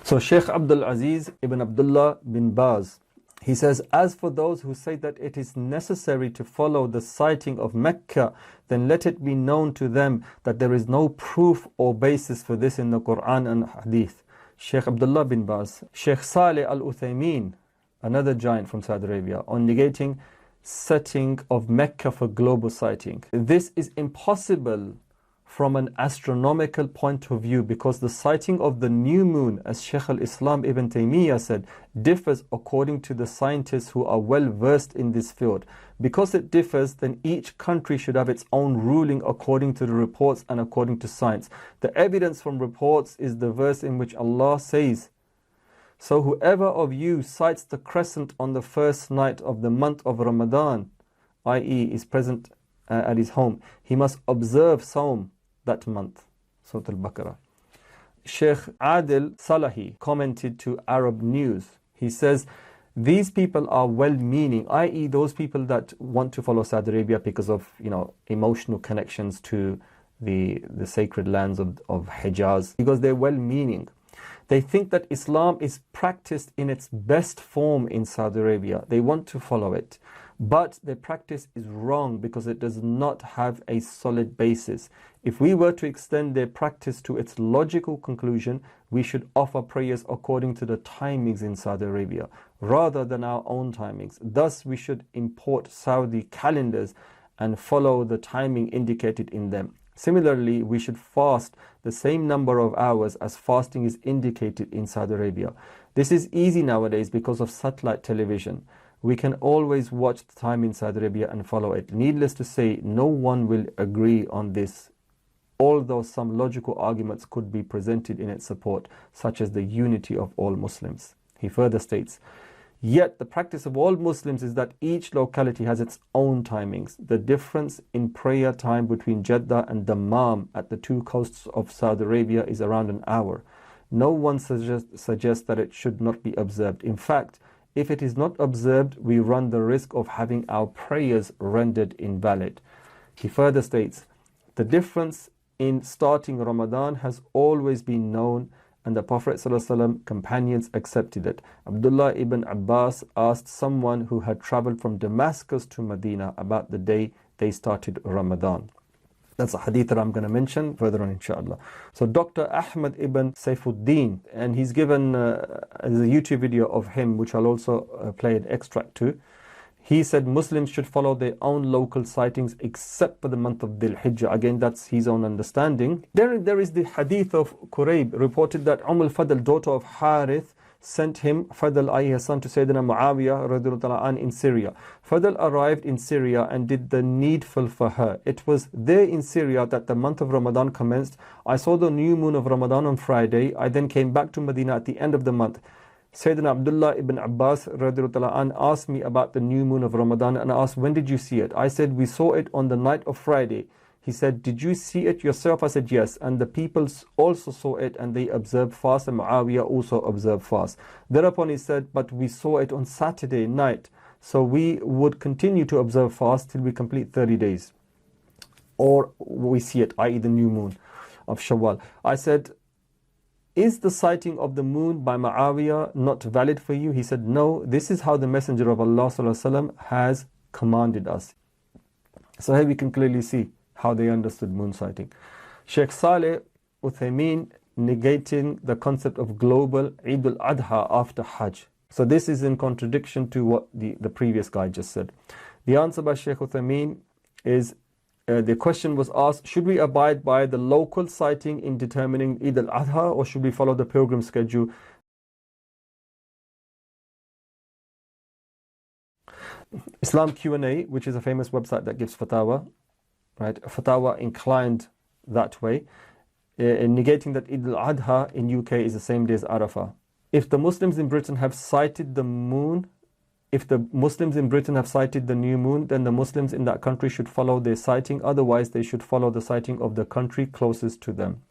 So Sheikh Abdul Aziz ibn Abdullah bin Baz, he says, as for those who say that it is necessary to follow the sighting of Mecca, then let it be known to them that there is no proof or basis for this in the Quran and Hadith. Sheikh Abdullah bin Baz, Sheikh Saleh al-Uthaymeen, another giant from Saudi Arabia, on negating setting of Mecca for global sighting. This is impossible from an astronomical point of view because the sighting of the new moon, as Sheikh al-Islam Ibn Taymiyyah said, differs according to the scientists who are well versed in this field. Because it differs, then each country should have its own ruling according to the reports and according to science. The evidence from reports is the verse in which Allah says, so whoever of you sights the crescent on the first night of the month of Ramadan, i.e. is present at his home, he must observe Sawm that month. Surah Al-Baqarah. Sheikh Adil Salahi commented to Arab News. He says, these people are well-meaning, i.e. those people that want to follow Saudi Arabia because of, emotional connections to the sacred lands of Hijaz, because they're well-meaning. They think that Islam is practiced in its best form in Saudi Arabia. They want to follow it. But their practice is wrong because it does not have a solid basis. If we were to extend their practice to its logical conclusion, we should offer prayers according to the timings in Saudi Arabia, rather than our own timings. Thus, we should import Saudi calendars and follow the timing indicated in them. Similarly, we should fast the same number of hours as fasting is indicated in Saudi Arabia. This is easy nowadays because of satellite television. We can always watch the time in Saudi Arabia and follow it. Needless to say, no one will agree on this, although some logical arguments could be presented in its support, such as the unity of all Muslims. He further states, yet the practice of all Muslims is that each locality has its own timings. The difference in prayer time between Jeddah and Dammam at the two coasts of Saudi Arabia is around an hour. No one suggests that it should not be observed. In fact, if it is not observed, we run the risk of having our prayers rendered invalid. He further states, The difference in starting Ramadan has always been known, and the Prophet ﷺ companions accepted it. Abdullah ibn Abbas asked someone who had traveled from Damascus to Medina about the day they started Ramadan. That's a hadith that I'm going to mention further on, inshallah. So Dr. Ahmad ibn Saifuddin, and he's given a YouTube video of him, which I'll also play an extract to. He said Muslims should follow their own local sightings except for the month of Dhul Hijjah. Again, that's his own understanding. There is the hadith of Qurayb, reported that al-Fadl, daughter of Harith, sent him, Fadl alayhi son, to Sayyidina Muawiyah radhiyallahu anhu in Syria. Fadl arrived in Syria and did the needful for her. It was there in Syria that the month of Ramadan commenced. I saw the new moon of Ramadan on Friday. I then came back to Medina at the end of the month. Sayyidina Abdullah ibn Abbas radhiyallahu anhu asked me about the new moon of Ramadan and asked, when did you see it? I said, we saw it on the night of Friday. He said, did you see it yourself? I said, yes. And the people also saw it and they observed fast, and Muawiyah also observed fast. Thereupon he said, but we saw it on Saturday night. So we would continue to observe fast till we complete 30 days. Or we see it, i.e. the new moon of Shawwal. I said, is the sighting of the moon by Muawiyah not valid for you? He said, no, this is how the Messenger of Allah ﷺ has commanded us. So here we can clearly see how they understood moon sighting. Sheikh Saleh Uthaymeen negating the concept of global Eid al-Adha after Hajj. So this is in contradiction to what the previous guy just said. The answer by Sheikh Uthaymeen is, the question was asked, should we abide by the local sighting in determining Eid al-Adha, or should we follow the pilgrim schedule? Islam Q&A, which is a famous website that gives fatwa, right? Fatwa inclined that way, in negating that Eid al-Adha in UK is the same day as Arafah. If the Muslims in Britain have sighted the moon, if the Muslims in Britain have sighted the new moon, then the Muslims in that country should follow their sighting. Otherwise, they should follow the sighting of the country closest to them.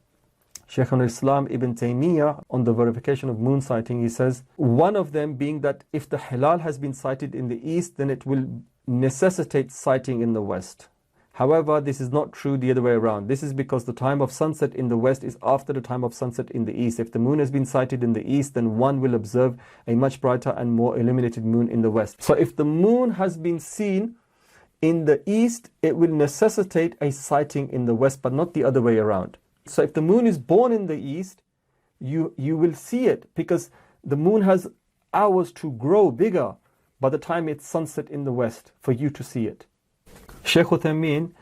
Shaykh al-Islam Ibn Taymiyyah, on the verification of moon sighting, he says, one of them being that if the hilal has been sighted in the east, then it will necessitate sighting in the west. However, this is not true the other way around. This is because the time of sunset in the west is after the time of sunset in the east. If the moon has been sighted in the east, then one will observe a much brighter and more illuminated moon in the west. So if the moon has been seen in the east, it will necessitate a sighting in the west, but not the other way around. So if the moon is born in the east, you will see it, because the moon has hours to grow bigger by the time it's sunset in the west for you to see it. Sheikh Uthaymeen,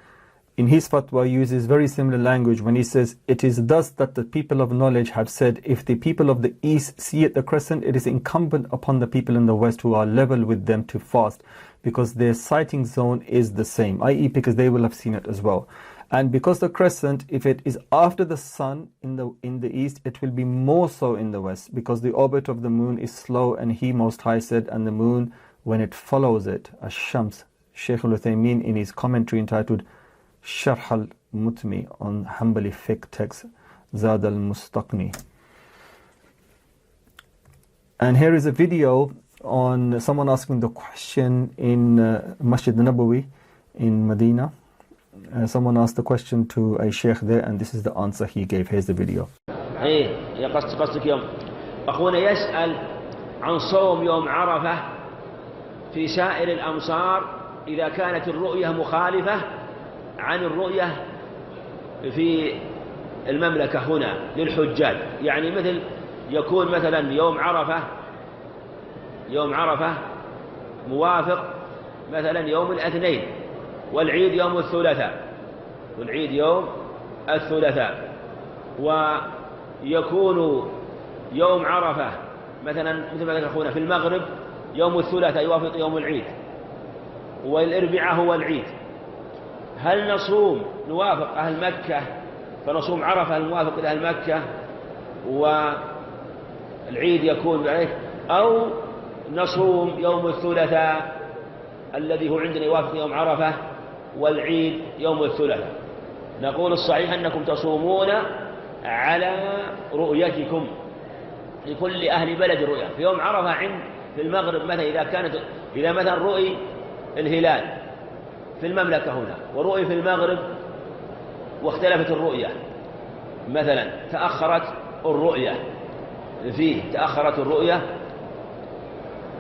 in his fatwa, uses very similar language when he says, it is thus that the people of knowledge have said, if the people of the east see it, the crescent, it is incumbent upon the people in the west who are level with them to fast, because their sighting zone is the same, i.e. because they will have seen it as well. And because the crescent, if it is after the sun in the east, it will be more so in the west, because the orbit of the moon is slow, and He Most High said, and the moon, when it follows it, Ash-Shams. Shaykh al-Uthaymeen, in his commentary entitled Sharh al-Mutmi on Hanbali fiqh text, Zad al-Mustaqni. And here is a video on someone asking the question in Masjid Nabawi in Medina. Someone asked the question to a sheikh there, and this is the answer he gave. Here's the video. قصدك يوم أخونا يسأل عن صوم يوم عرفة في سائر الأمصار إذا كانت الرؤية مخالفة عن الرؤية في المملكة هنا للحجاج. يعني مثل يكون مثلا يوم عرفة موافق مثلا يوم الاثنين، والعيد يوم الثلاثاء، ويكون يوم عرفة مثلا مثل ما ذكر أخونا في المغرب يوم الثلاثاء يوافق يوم العيد، والاربعاء هو العيد. هل نوافق أهل مكة فنصوم عرفة الموافق لأهل مكة والعيد يكون عليه، أو نصوم يوم الثلاثاء الذي هو عندنا يوافق يوم عرفة والعيد يوم الثلاثاء؟ نقول الصحيح أنكم تصومون على رؤيتكم، لكل أهل بلد رؤية. في يوم عرفة في المغرب مثلا إذا مثلا رؤي الهلال في المملكة هنا ورؤي في المغرب واختلفت الرؤية، مثلا تأخرت الرؤية تأخرت الرؤية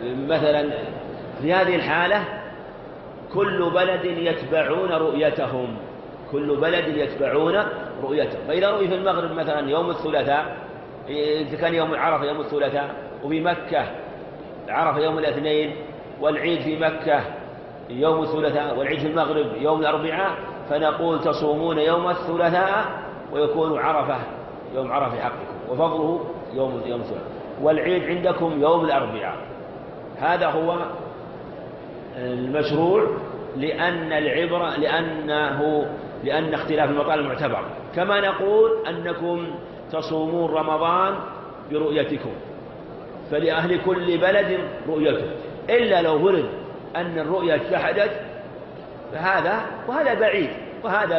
مثلا، في هذه الحالة كل بلد يتبعون رؤيتهم، فإذا رؤي في المغرب مثلا يوم الثلاثاء، إذا كان يوم عرفة يوم الثلاثاء، وفي مكة عرفة يوم الاثنين، والعيد في مكة يوم الثلاثاء، والعيد في المغرب يوم الأربعاء، فنقول تصومون يوم الثلاثاء ويكون عرفة يوم عرفة حقكم، وفضله يوم الثلاثاء، والعيد عندكم يوم الأربعاء. هذا هو المشروع، لأن العبرة لأن اختلاف المطالب معتبر. كما نقول أنكم تصومون رمضان برؤيتكم، فلأهل كل بلد رؤيته، إلا لو ورد أن الرؤية اتحدت، وهذا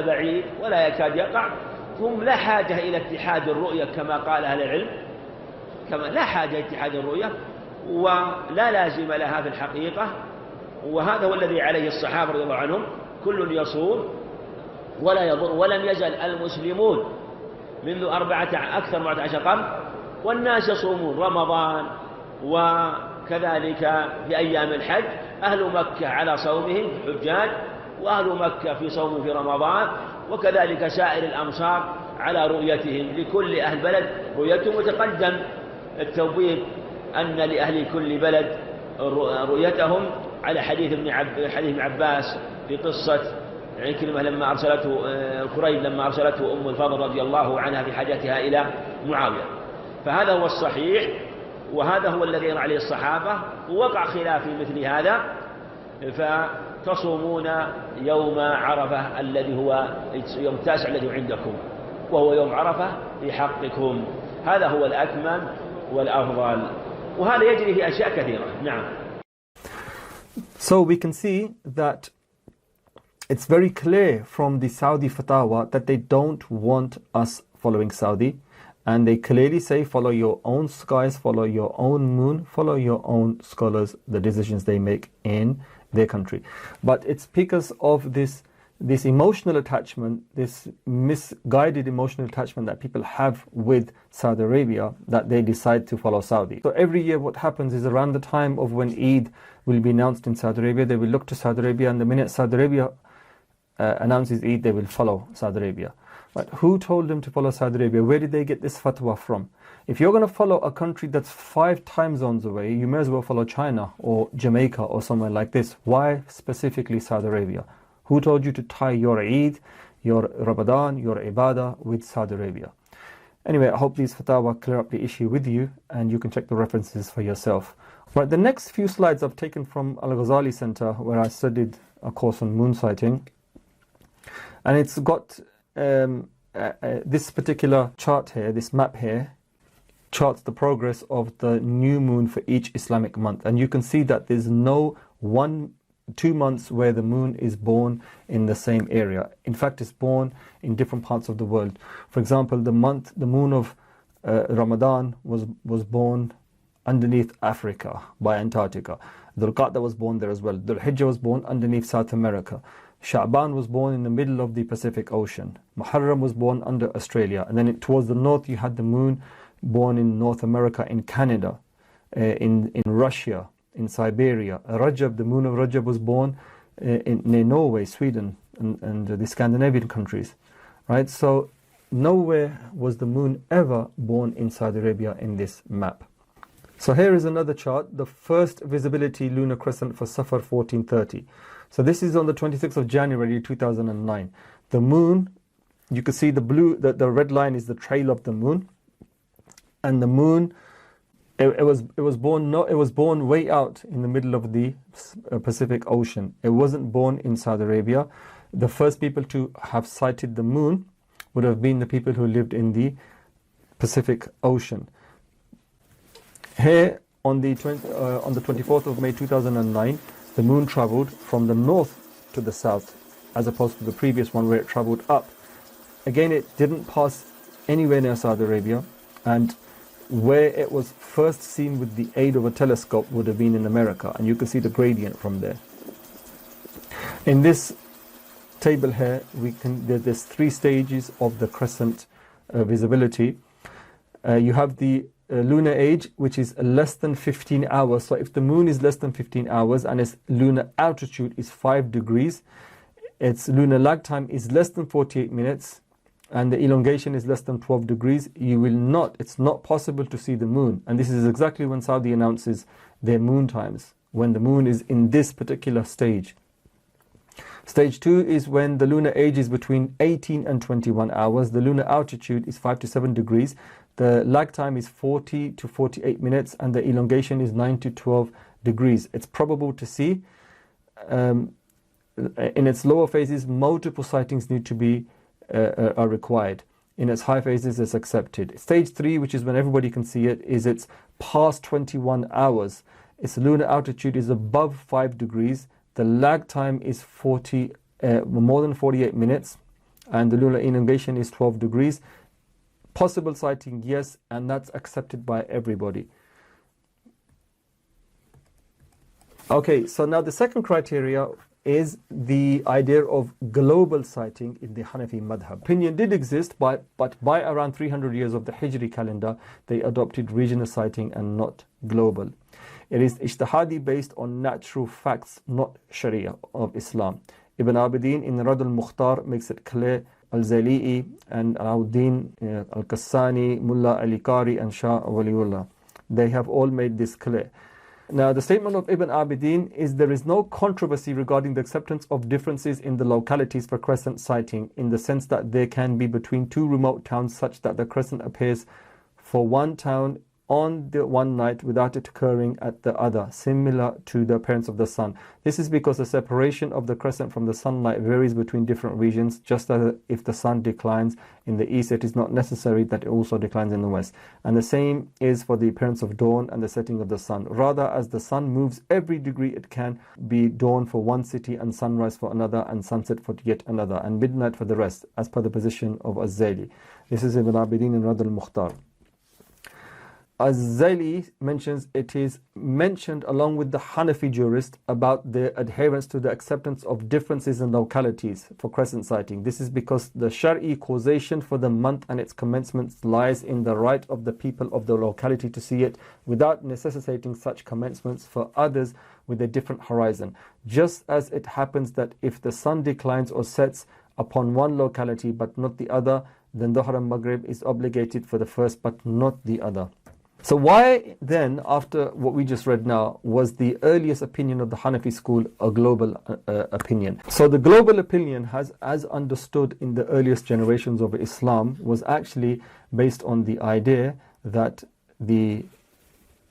بعيد ولا يكاد يقع. ثم لا حاجة إلى اتحاد الرؤية كما قال أهل العلم، لا حاجة إلى اتحاد الرؤية، ولا لازم لها في الحقيقة. وهذا هو الذي عليه الصحابة رضي الله عنهم، كل يصوم ولا يضر. ولم يزل المسلمون منذ أكثر من 14 قرن والناس يصومون رمضان، وكذلك في أيام الحج أهل مكة على صومهم حجاج، وأهل مكة في صوم في رمضان، وكذلك سائر الأمصار على رؤيتهم، لكل أهل بلد رؤيتهم. وتقدم التوضيح أن لأهل كل بلد رؤيتهم على حديث ابن عباس في قصة عكرمة لما أرسلته كريب لما أرسلته أم الفضل رضي الله عنها في حاجتها إلى معاوية. فهذا هو الصحيح، وهذا هو الذي يرى عليه الصحابة. ووقع خلاف في مثل هذا، فتصومون يوم عرفة الذي هو يوم التاسع الذي عندكم، وهو يوم عرفة في حقكم. هذا هو الأكمل والأفضل، وهذا يجري في أشياء كثيرة. نعم. So we can see that it's very clear from the Saudi fatwa that they don't want us following Saudi, and they clearly say follow your own skies, follow your own moon, follow your own scholars, the decisions they make in their country. But it's because of this emotional attachment, this misguided emotional attachment that people have with Saudi Arabia, that they decide to follow Saudi. So every year what happens is, around the time of when Eid will be announced in Saudi Arabia, they will look to Saudi Arabia, and the minute Saudi Arabia announces Eid, they will follow Saudi Arabia. But who told them to follow Saudi Arabia? Where did they get this fatwa from? If you're going to follow a country that's 5 time zones away, you may as well follow China or Jamaica or somewhere like this. Why specifically Saudi Arabia? Who told you to tie your Eid, your Ramadan, your Ibadah with Saudi Arabia? Anyway, I hope these fatwa clear up the issue with you, and you can check the references for yourself. Right, the next few slides I've taken from Al-Ghazali Center, where I studied a course on moon sighting. And it's got this particular chart here, this map here, charts the progress of the new moon for each Islamic month. And you can see that there's no 2 months where the moon is born in the same area. In fact, it's born in different parts of the world. For example, the moon of Ramadan was born underneath Africa by Antarctica. Dhul Qa'dah was born there as well. Dhul Hijjah was born underneath South America. Sha'ban was born in the middle of the Pacific Ocean. Muharram was born under Australia. And then towards the north you had the moon born in North America, in Canada, in Russia, in Siberia. Rajab, the moon of Rajab, was born near Norway, Sweden, and the Scandinavian countries. Right? So nowhere was the moon ever born in Saudi Arabia in this map. So here is another chart, the first visibility lunar crescent for Safar 1430. So this is on the 26th of January 2009. The moon, you can see the red line is the trail of the moon, and the moon, it was born way out in the middle of the Pacific Ocean. It wasn't born in Saudi Arabia. The first people to have sighted the moon would have been the people who lived in the Pacific Ocean. Here on the 24th of May 2009, the moon travelled from the north to the south, as opposed to the previous one where it travelled up. Again, it didn't pass anywhere near Saudi Arabia, and where it was first seen with the aid of a telescope would have been in America, and you can see the gradient from there. In this table here, there's 3 stages of the crescent visibility. You have the lunar age, which is less than 15 hours. So if the moon is less than 15 hours and its lunar altitude is 5 degrees, its lunar lag time is less than 48 minutes, and the elongation is less than 12 degrees, it's not possible to see the moon. And this is exactly when Saudi announces their moon times, when the moon is in this particular stage. Stage 2 is when the lunar age is between 18 and 21 hours. The lunar altitude is 5 to 7 degrees. The lag time is 40 to 48 minutes, and the elongation is 9 to 12 degrees. It's probable to see. In its lower phases, multiple sightings need to be are required. In its high phases, it's accepted. Stage 3, which is when everybody can see it, is it's past 21 hours. Its lunar altitude is above 5 degrees. The lag time is more than 48 minutes, and the lunar elongation is 12 degrees. Possible sighting, yes, and that's accepted by everybody. Okay, so now the second criteria is the idea of global sighting in the Hanafi madhab. Opinion did exist, but by around 300 years of the Hijri calendar, they adopted regional sighting and not global. It is ijtihadi based on natural facts, not Sharia of Islam. Ibn Abidin in Rad al-Mukhtar makes it clear. Al-Zali'i and Al-Din, Al-Qassani, Mullah Ali Qari and Shah Waliullah, they have all made this clear. Now the statement of Ibn Abidin is there is no controversy regarding the acceptance of differences in the localities for crescent sighting, in the sense that there can be between 2 remote towns such that the crescent appears for one town on the one night without it occurring at the other, similar to the appearance of the sun. This is because the separation of the crescent from the sunlight varies between different regions. Just as if the sun declines in the east, it is not necessary that it also declines in the west. And the same is for the appearance of dawn and the setting of the sun. Rather, as the sun moves every degree, it can be dawn for one city and sunrise for another and sunset for yet another and midnight for the rest, as per the position of Az-Zaili. This is Ibn Abidin in Rad al-Mukhtar. Az-Zaili mentions it is mentioned along with the Hanafi jurist about their adherence to the acceptance of differences in localities for crescent sighting. This is because the Shari causation for the month and its commencements lies in the right of the people of the locality to see it without necessitating such commencements for others with a different horizon. Just as it happens that if the sun declines or sets upon one locality but not the other, then Dhuhr and Maghrib is obligated for the first but not the other. So why then, after what we just read now, was the earliest opinion of the Hanafi school a global opinion? So the global opinion has, as understood in the earliest generations of Islam, was actually based on the idea that the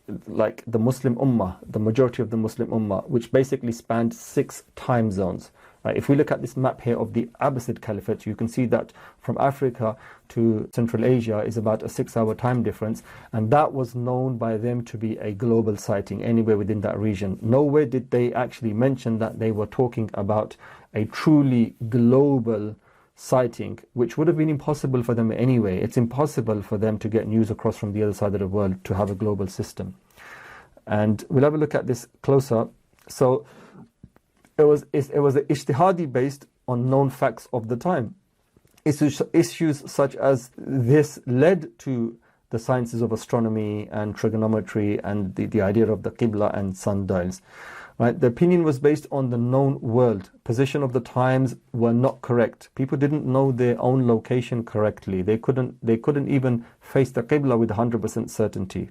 Muslim Ummah, the majority of the Muslim Ummah, which basically spanned 6 time zones. Right? If we look at this map here of the Abbasid Caliphate, you can see that from Africa to Central Asia is about a 6-hour time difference, and that was known by them to be a global sighting anywhere within that region. Nowhere did they actually mention that they were talking about a truly global sighting, which would have been impossible for them anyway. It's impossible for them to get news across from the other side of the world to have a global system. And we'll have a look at this closer. So it was an ijtihadi based on known facts of the time. Issues such as this led to the sciences of astronomy and trigonometry and the idea of the Qibla and sundials. Right? The opinion was based on the known world. Position of the times were not correct. People didn't know their own location correctly. They couldn't even face the Qibla with 100% certainty.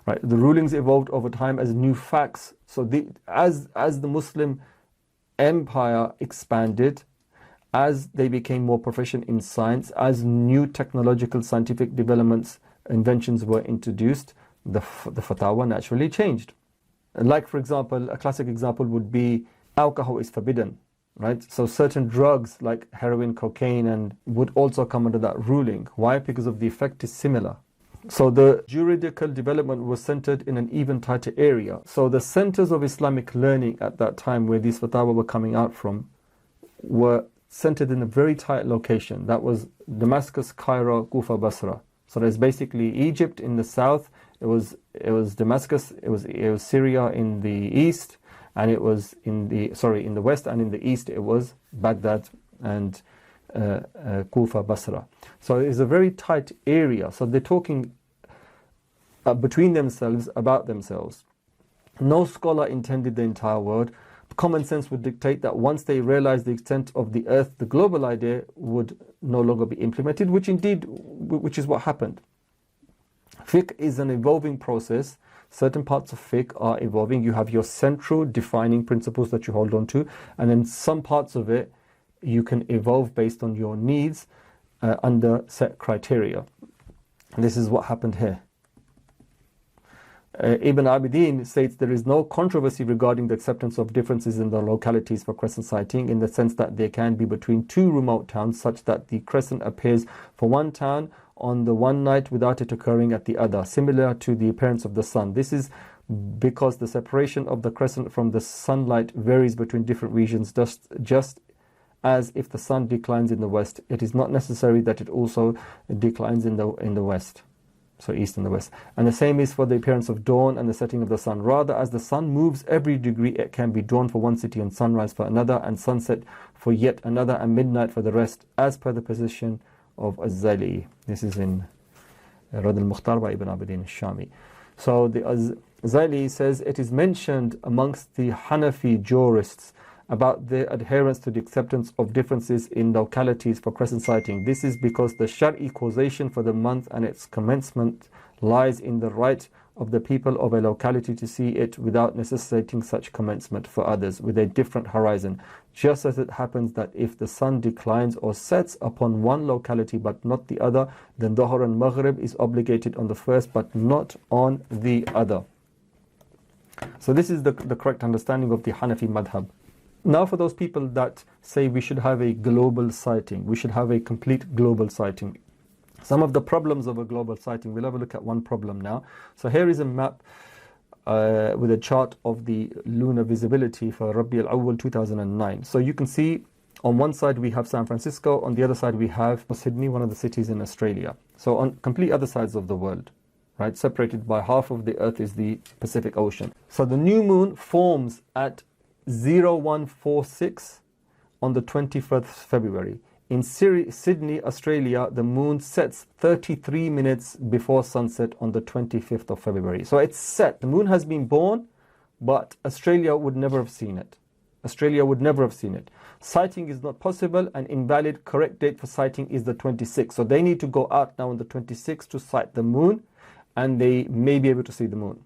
Right? The rulings evolved over time as new facts. So as the Muslim empire expanded, as they became more proficient in science, as new technological scientific developments, inventions were introduced, the fatwa naturally changed. Like, for example, a classic example would be alcohol is forbidden. Right? So certain drugs like heroin, cocaine, and would also come under that ruling. Why? Because of the effect is similar. So the juridical development was centered in an even tighter area. So the centers of Islamic learning at that time where these fatwa were coming out from were centered in a very tight location. That was Damascus, Cairo, Kufa, Basra. So there's basically Egypt in the south, it was Damascus, it was Syria in the east, and it was in the west, and in the east it was Baghdad and Kufa, Basra. So it's a very tight area. So they're talking between themselves about themselves. No scholar intended the entire world. Common sense would dictate that once they realize the extent of the earth, the global idea would no longer be implemented, which is what happened. Fiqh is an evolving process. Certain parts of fiqh are evolving. You have your central defining principles that you hold on to, and then some parts of it you can evolve based on your needs under set criteria. And this is what happened here. Ibn Abidin states there is no controversy regarding the acceptance of differences in the localities for crescent sighting, in the sense that there can be between two remote towns such that the crescent appears for one town on the one night without it occurring at the other, similar to the appearance of the sun. This is because the separation of the crescent from the sunlight varies between different regions, just as if the sun declines in the west, it is not necessary that it also declines in the west. So east and the west. And the same is for the appearance of dawn and the setting of the sun. Rather, as the sun moves every degree, it can be dawn for one city and sunrise for another, and sunset for yet another, and midnight for the rest, as per the position of Az-Zaili. This is in Rad al-Mukhtar by Ibn Abidin al-Shami. So the Az-Zaili says it is mentioned amongst the Hanafi jurists about their adherence to the acceptance of differences in localities for crescent sighting. This is because the Shari causation for the month and its commencement lies in the right of the people of a locality to see it without necessitating such commencement for others with a different horizon. Just as it happens that if the sun declines or sets upon one locality but not the other, then Dhuhr and Maghrib is obligated on the first but not on the other. So this is the correct understanding of the Hanafi madhab. Now for those people that say we should have a global sighting, we should have a complete global sighting. Some of the problems of a global sighting, we'll have a look at one problem now. So here is a map with a chart of the lunar visibility for Rabi al-Awwal 2009. So you can see on one side we have San Francisco, on the other side we have Sydney, one of the cities in Australia. So on complete other sides of the world, right? Separated by half of the earth is the Pacific Ocean. So the new moon forms at 0146 on the 21st February. In Sydney, Australia, the moon sets 33 minutes before sunset on the 25th of February. So it's set. The moon has been born, but Australia would never have seen it. Australia would never have seen it. Sighting is not possible. An invalid correct date for sighting is the 26th. So they need to go out now on the 26th to sight the moon, and they may be able to see the moon.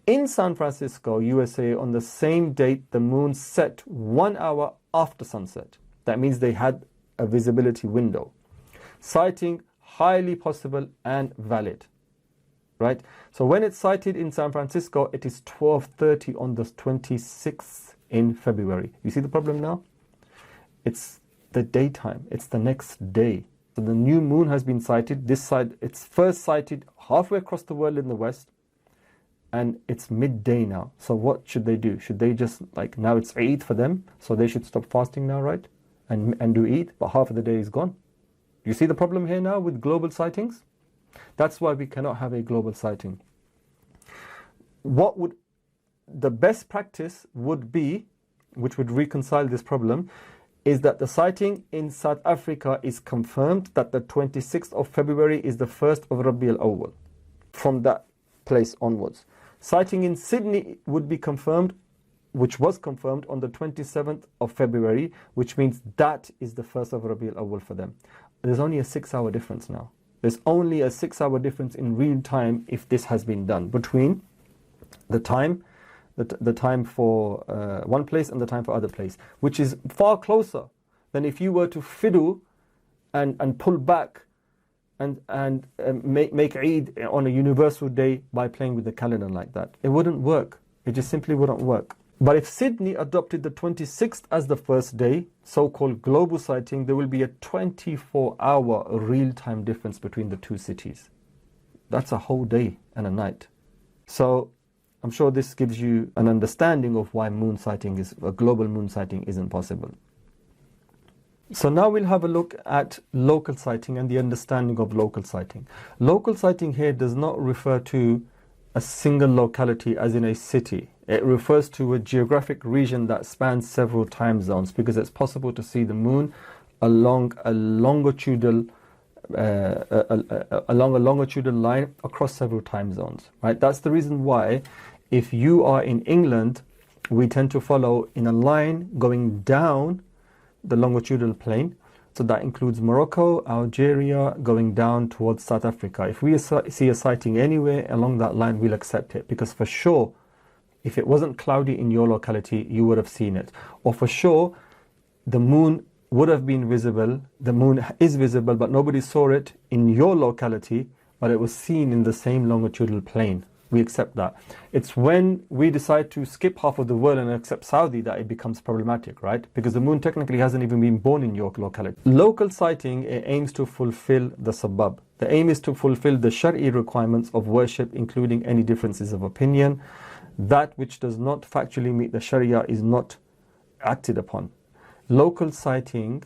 In San Francisco, USA, on the same date, the moon set 1 hour after sunset. That means they had a visibility window. Sighting, highly possible and valid. Right? So when it's sighted in San Francisco, it is 12:30 on the 26th in February. You see the problem now? It's the daytime. It's the next day. So the new moon has been sighted. This side, it's first sighted halfway across the world in the west. And it's midday now. So what should they do? Should they just, like, now it's Eid for them, so they should stop fasting now, right? And do Eid, but half of the day is gone. You see the problem here now with global sightings? That's why we cannot have a global sighting. The best practice would be, which would reconcile this problem, is that the sighting in South Africa is confirmed that the 26th of February is the first of Rabi al-Awwal. From that place onwards. Sighting in Sydney would be confirmed, which was confirmed on the 27th of February, which means that is the first of Rabi al-Awwal for them. There's only a 6-hour difference now. There's only a 6-hour difference in real time if this has been done between the time for one place and the time for other place, which is far closer than if you were to fiddle and pull back and make Eid on a universal day by playing with the calendar like that. It wouldn't work. It just simply wouldn't work. But if Sydney adopted the 26th as the first day, so-called global sighting, there will be a 24-hour real-time difference between the two cities. That's a whole day and a night. So I'm sure this gives you an understanding of why a global moon sighting isn't possible. So now we'll have a look at local sighting and the understanding of local sighting. Local sighting here does not refer to a single locality, as in a city. It refers to a geographic region that spans several time zones, because it's possible to see the moon along a longitudinal line across several time zones. Right? That's the reason why, if you are in England, we tend to follow in a line going down the longitudinal plane. So that includes Morocco, Algeria, going down towards South Africa. If we see a sighting anywhere along that line, we'll accept it, because for sure, if it wasn't cloudy in your locality, you would have seen it. Or for sure, the moon would have been visible. The moon is visible, but nobody saw it in your locality, but it was seen in the same longitudinal plane. We accept that. It's when we decide to skip half of the world and accept Saudi that it becomes problematic, right? Because the moon technically hasn't even been born in your locality. Local sighting aims to fulfill the sabab. The aim is to fulfill the Shari'i requirements of worship, including any differences of opinion. That which does not factually meet the Sharia is not acted upon. Local sighting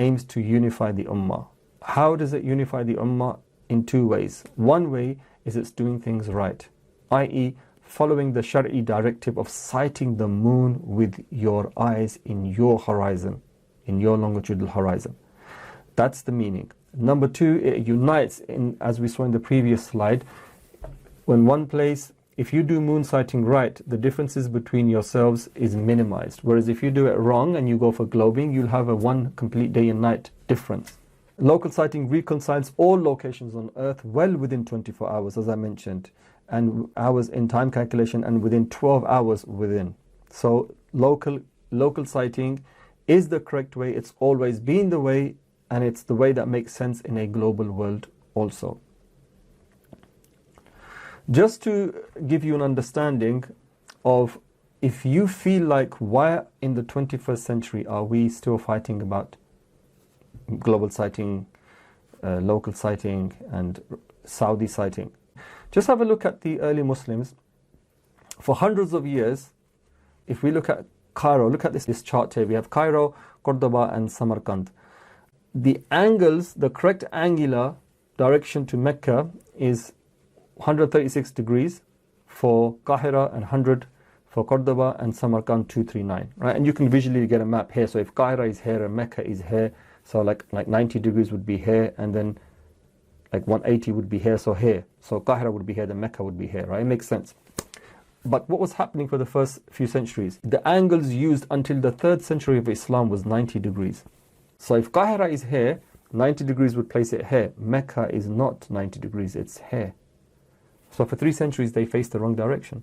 aims to unify the Ummah. How does it unify the Ummah? In two ways. One way is it's doing things right, i.e. following the Shari'i directive of sighting the moon with your eyes in your horizon, in your longitudinal horizon. That's the meaning. Number two, it unites, as we saw in the previous slide, when one place, if you do moon sighting right, the differences between yourselves is minimized. Whereas if you do it wrong and you go for globing, you'll have a one complete day and night difference. Local sighting reconciles all locations on Earth well within 24 hours, as I mentioned, and hours in time calculation, and within 12 hours within. So local sighting is the correct way. It's always been the way, and it's the way that makes sense in a global world also. Just to give you an understanding of, if you feel like, why in the 21st century are we still fighting about global sighting, local sighting, and Saudi sighting? Just have a look at the early Muslims. For hundreds of years, if we look at Cairo, look at this chart here. We have Cairo, Cordoba, and Samarkand. The angles, the correct angular direction to Mecca is 136 degrees for Qahira, and 100 for Cordoba, and Samarkand 239. Right? And you can visually get a map here. So if Qahira is here and Mecca is here, so like 90 degrees would be here, and then like 180 would be here, so here. So Qahira would be here, then Mecca would be here, right? It makes sense. But what was happening for the first few centuries? The angles used until the 3rd century of Islam was 90 degrees. So if Qahira is here, 90 degrees would place it here. Mecca is not 90 degrees, it's here. So for 3 centuries they faced the wrong direction.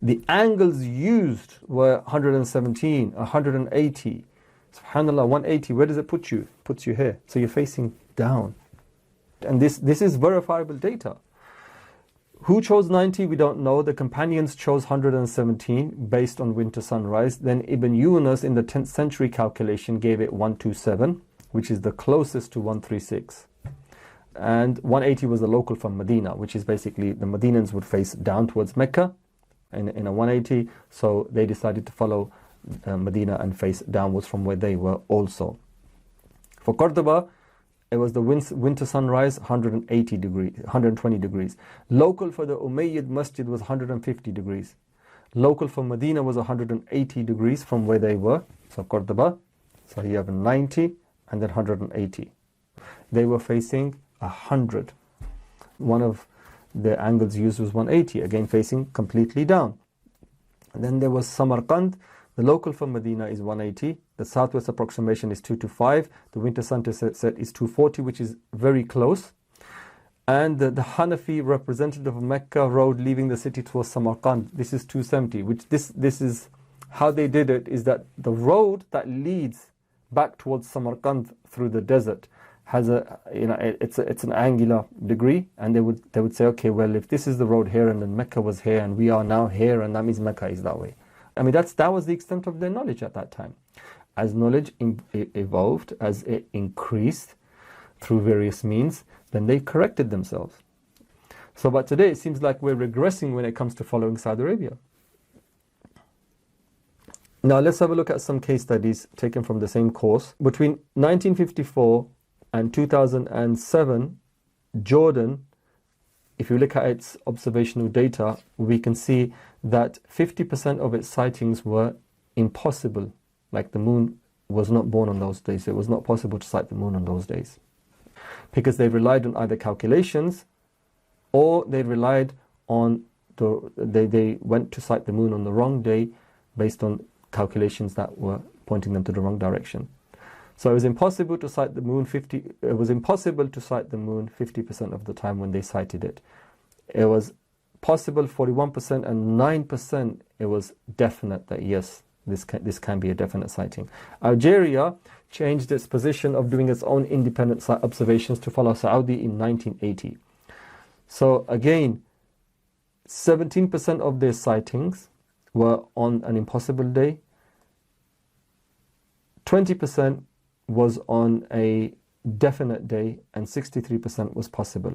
The angles used were 117, 180. SubhanAllah, 180, where does it put you? It puts you here. So you're facing down. And this is verifiable data. Who chose 90? We don't know. The companions chose 117 based on winter sunrise. Then Ibn Yunus in the 10th century calculation gave it 127, which is the closest to 136. And 180 was the local from Medina, which is basically the Medinans would face down towards Mecca in a 180. So they decided to follow Medina and face downwards from where they were also. For Cordoba, it was the winter sunrise, 120 degrees. Local for the Umayyad Masjid was 150 degrees. Local for Medina was 180 degrees from where they were. So Cordoba, so you have 90 and then 180. They were facing 100. One of the angles used was 180, again facing completely down. And then there was Samarkand. The local for Medina is 180. The southwest approximation is 225. The winter sunset is 240, which is very close. And the Hanafi representative of Mecca road leaving the city towards Samarkand, this is 270. Which this is how they did it, is that the road that leads back towards Samarkand through the desert has it's an angular degree, and they would say, okay, well, if this is the road here and then Mecca was here and we are now here, and that means Mecca is that way. I mean, that was the extent of their knowledge at that time. As knowledge evolved, as it increased through various means, then they corrected themselves. So, but today it seems like we're regressing when it comes to following Saudi Arabia. Now let's have a look at some case studies taken from the same course. Between 1954 and 2007, Jordan if you look at its observational data, we can see that 50% of its sightings were impossible. Like the moon was not born on those days. It was not possible to sight the moon on those days, because they relied on either calculations or they relied on they went to sight the moon on the wrong day based on calculations that were pointing them to the wrong direction. So it was impossible to sight the moon 50% of the time when they sighted it. It was possible 41%, and 9% it was definite that yes, this can be a definite sighting. Algeria changed its position of doing its own independent observations to follow Saudi in 1980. So again, 17% of their sightings were on an impossible day. 20% was on a definite day, and 63% was possible.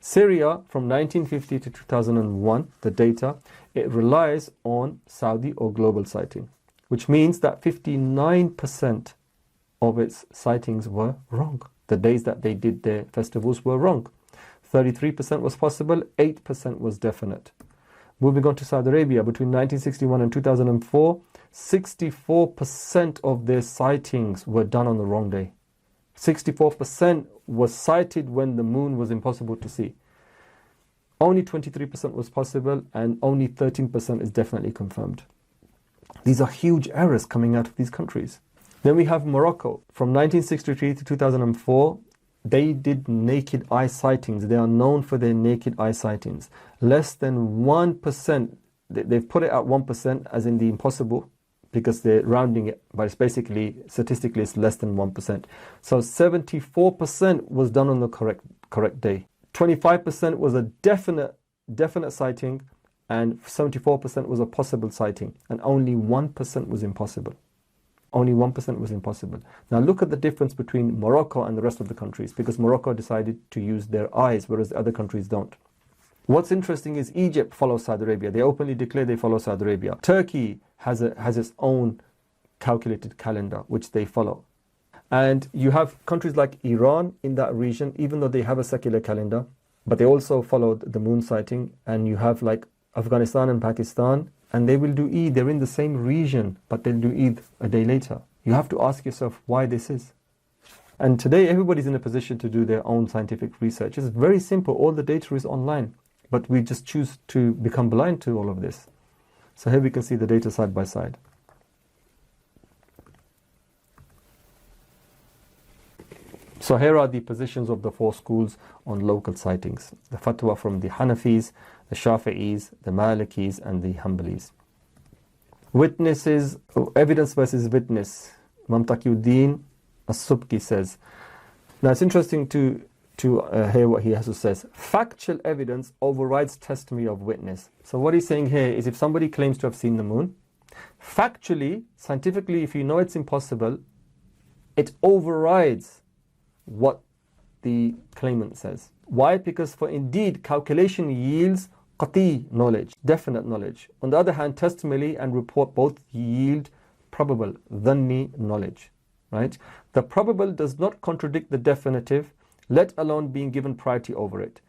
Syria, from 1950 to 2001, the data, it relies on Saudi or global sighting, which means that 59% of its sightings were wrong. The days that they did their festivals were wrong. 33% was possible, 8% was definite. Moving on to Saudi Arabia, between 1961 and 2004, 64% of their sightings were done on the wrong day. 64% was sighted when the moon was impossible to see. Only 23% was possible, and only 13% is definitely confirmed. These are huge errors coming out of these countries. Then we have Morocco. From 1963 to 2004, they did naked eye sightings. They are known for their naked eye sightings. Less than 1%, they've put it at 1% as in the impossible, because they're rounding it, but it's basically, statistically, it's less than 1%. So 74% was done on the correct day. 25% was a definite sighting, and 74% was a possible sighting, and only 1% was impossible. Only 1% was impossible. Now look at the difference between Morocco and the rest of the countries, because Morocco decided to use their eyes, whereas the other countries don't. What's interesting is Egypt follows Saudi Arabia. They openly declare they follow Saudi Arabia. Turkey has its own calculated calendar, which they follow. And you have countries like Iran in that region, even though they have a secular calendar, but they also followed the moon sighting. And you have like Afghanistan and Pakistan, and they will do Eid. They're in the same region, but they'll do Eid a day later. You have to ask yourself why this is. And today everybody's in a position to do their own scientific research. It's very simple. All the data is online, but we just choose to become blind to all of this. So here we can see the data side by side. So here are the positions of the four schools on local sightings. The fatwa from the Hanafis, the Shafi'is, the Malikis, and the Hanbalis. Witnesses, evidence versus witness. Imam Taqiyuddin as-Subki says. Now it's interesting to hear what he has to say. Factual evidence overrides testimony of witness. So what he's saying here is, if somebody claims to have seen the moon, factually, scientifically, if you know it's impossible, it overrides what the claimant says. Why? Because for indeed calculation yields qati knowledge, definite knowledge. On the other hand, testimony and report both yield probable, dhanni knowledge. Right? The probable does not contradict the definitive, let alone being given priority over it.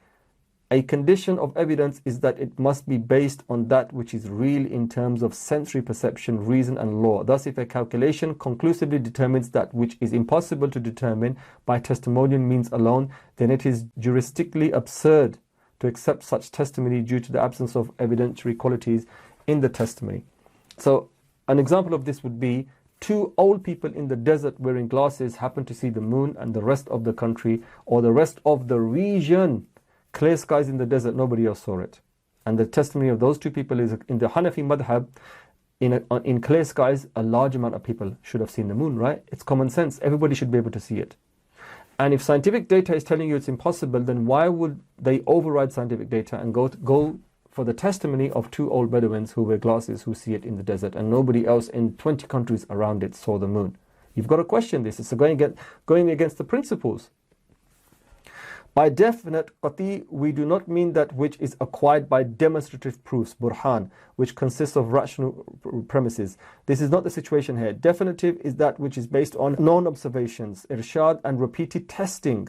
A condition of evidence is that it must be based on that which is real in terms of sensory perception, reason and law. Thus, if a calculation conclusively determines that which is impossible to determine by testimonial means alone, then it is juristically absurd to accept such testimony due to the absence of evidentiary qualities in the testimony. So, an example of this would be, two old people in the desert wearing glasses happen to see the moon, and the rest of the country or the rest of the region, clear skies in the desert, nobody else saw it. And the testimony of those two people is, in the Hanafi madhab, in clear skies, a large amount of people should have seen the moon, right? It's common sense. Everybody should be able to see it. And if scientific data is telling you it's impossible, then why would they override scientific data and go for the testimony of two old Bedouins who wear glasses who see it in the desert, and nobody else in 20 countries around it saw the moon? You've got to question this. It's going against the principles. By definite qati, we do not mean that which is acquired by demonstrative proofs, burhan, which consists of rational premises. This is not the situation here. Definitive is that which is based on known observations, irshad, and repeated testing.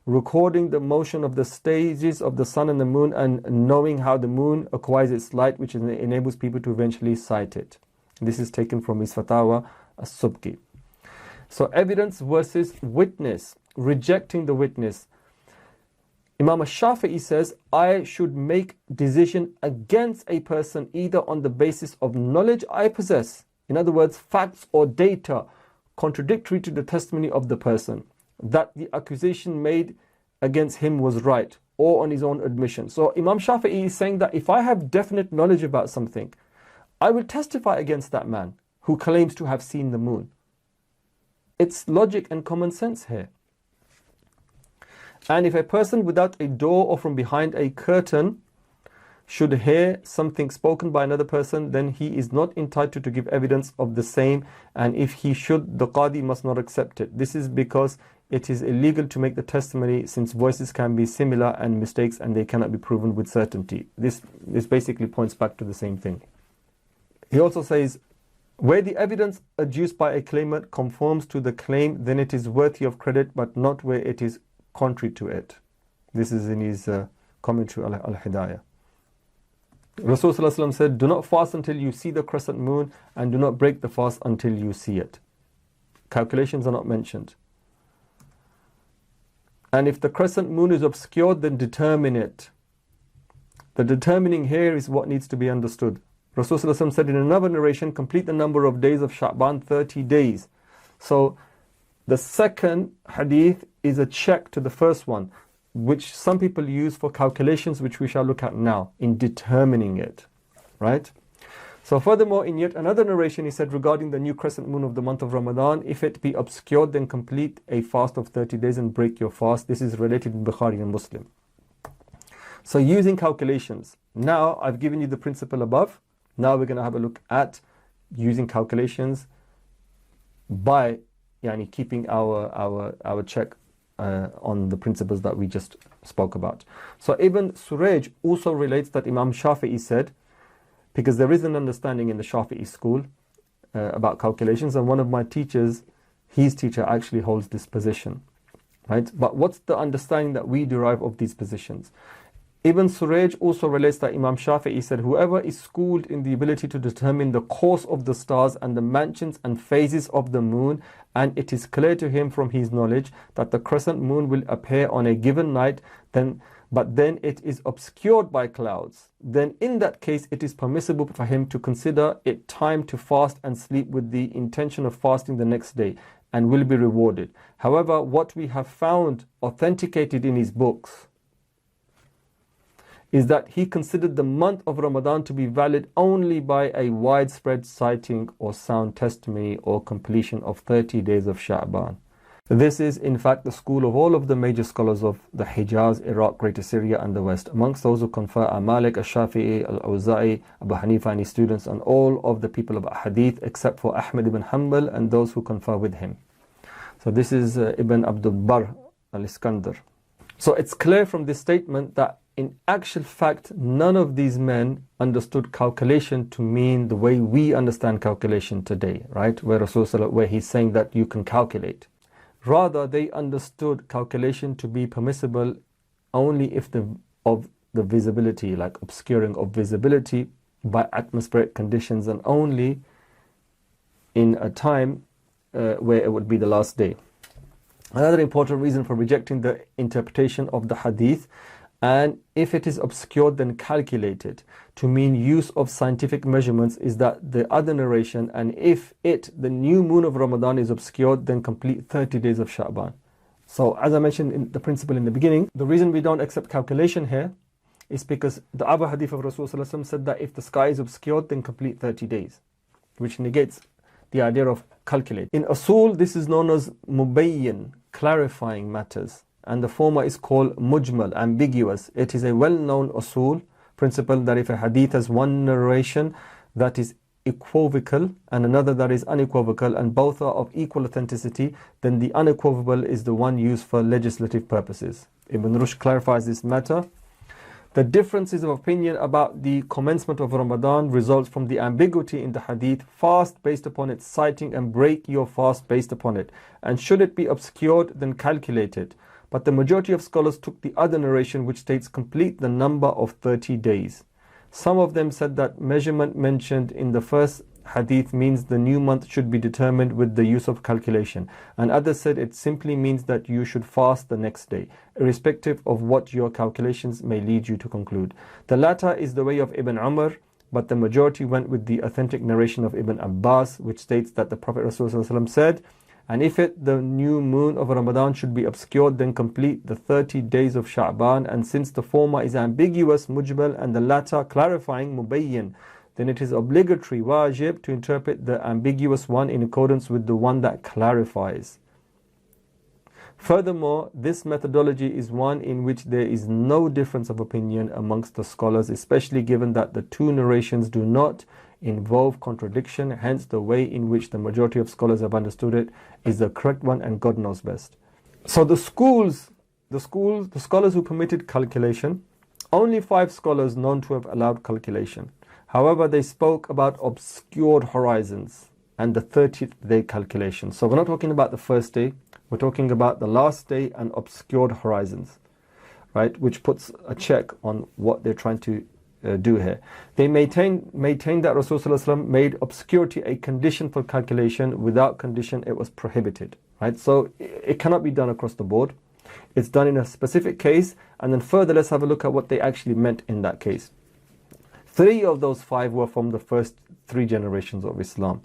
recording the motion of the stages of the sun and the moon, and knowing how the moon acquires its light, which enables people to eventually sight it. This is taken from his Fatawa as-Subki. So evidence versus witness, rejecting the witness. Imam al-Shafi'i says, I should make decision against a person either on the basis of knowledge I possess, in other words, facts or data contradictory to the testimony of the person, that the accusation made against him was right, or on his own admission. So Imam Shafi'i is saying that if I have definite knowledge about something, I will testify against that man who claims to have seen the moon. It's logic and common sense here. And if a person without a door or from behind a curtain should hear something spoken by another person, then he is not entitled to give evidence of the same, and if he should, the Qadi must not accept it. This is because it is illegal to make the testimony, since voices can be similar and mistakes, and they cannot be proven with certainty. This basically points back to the same thing. He also says, where the evidence adduced by a claimant conforms to the claim, then it is worthy of credit, but not where it is contrary to it. This is in his commentary Al-Hidayah. Rasulullah said, do not fast until you see the crescent moon, and do not break the fast until you see it. Calculations are not mentioned. And if the crescent moon is obscured, then determine it. The determining here is what needs to be understood. Rasulullah said in another narration, complete the number of days of Sha'ban, 30 days. So the second hadith is a check to the first one, which some people use for calculations, which we shall look at now in determining it, right? So furthermore, in yet another narration, he said regarding the new crescent moon of the month of Ramadan, if it be obscured, then complete a fast of 30 days and break your fast. This is related to Bukhari and Muslim. So using calculations. Now I've given you the principle above. Now we're going to have a look at using calculations by keeping our check on the principles that we just spoke about. So Ibn Suraj also relates that Imam Shafi'i said, because there is an understanding in the Shafi'i school about calculations, and one of my teachers, his teacher actually holds this position, right? But what's the understanding that we derive of these positions? Ibn Suraj also relates that Imam Shafi'i said, whoever is schooled in the ability to determine the course of the stars and the mansions and phases of the moon, and it is clear to him from his knowledge that the crescent moon will appear on a given night, but then it is obscured by clouds, then in that case it is permissible for him to consider it time to fast and sleep with the intention of fasting the next day, and will be rewarded. However, what we have found authenticated in his books is that he considered the month of Ramadan to be valid only by a widespread sighting or sound testimony or completion of 30 days of Sha'ban. This is in fact the school of all of the major scholars of the Hijaz, Iraq, Greater Syria and the West. Amongst those who confer are Malik, Al-Shafi'i, Al-Awza'i, Abu Hanifa and his students, and all of the people of Hadith except for Ahmad ibn Hanbal and those who confer with him. So this is Ibn Abdul Barr al-Iskandar. So it's clear from this statement that in actual fact, none of these men understood calculation to mean the way we understand calculation today, right? Where he's saying that you can calculate. Rather, they understood calculation to be permissible only if of the visibility, like obscuring of visibility by atmospheric conditions, and only in a time where it would be the last day. Another important reason for rejecting the interpretation of the hadith, and if it is obscured then calculated, to mean use of scientific measurements, is that the other narration, and if the new moon of Ramadan is obscured, then complete 30 days of Sha'ban. So as I mentioned in the principle in the beginning, the reason we don't accept calculation here is because the other hadith of Rasulullah said that if the sky is obscured, then complete 30 days, which negates the idea of calculate. In Usul, this is known as mubayyin, clarifying matters, and the former is called mujmal, ambiguous. It is a well-known usul principle that if a hadith has one narration that is equivocal and another that is unequivocal, and both are of equal authenticity, then the unequivocal is the one used for legislative purposes. Ibn Rushd clarifies this matter. The differences of opinion about the commencement of Ramadan results from the ambiguity in the hadith: fast based upon its sighting and break your fast based upon it. And should it be obscured, then calculate it. but the majority of scholars took the other narration which states complete the number of 30 days. Some of them said that measurement mentioned in the first hadith means the new month should be determined with the use of calculation, and others said it simply means that you should fast the next day, irrespective of what your calculations may lead you to conclude. The latter is the way of Ibn Umar, but the majority went with the authentic narration of Ibn Abbas, which states that the Prophet ﷺ said, and if the new moon of Ramadan should be obscured, then complete the 30 days of Sha'ban, and since the former is ambiguous, mujmal, and the latter clarifying, mubayyin, then it is obligatory, wajib, to interpret the ambiguous one in accordance with the one that clarifies. Furthermore, this methodology is one in which there is no difference of opinion amongst the scholars, especially given that the two narrations do not involve contradiction. Hence, the way in which the majority of scholars have understood it is the correct one, and God knows best. So the scholars who permitted calculation, only 5 scholars known to have allowed calculation. However, they spoke about obscured horizons and the 30th day calculation. So we're not talking about the first day, we're talking about the last day and obscured horizons, right? Which puts a check on what they're trying to do here. They maintain that Rasulullah made obscurity a condition for calculation. Without condition, it was prohibited, right? So it cannot be done across the board. It's done in a specific case, and then further, let's have a look at what they actually meant in that case. 3 of those 5 were from the first 3 generations of Islam.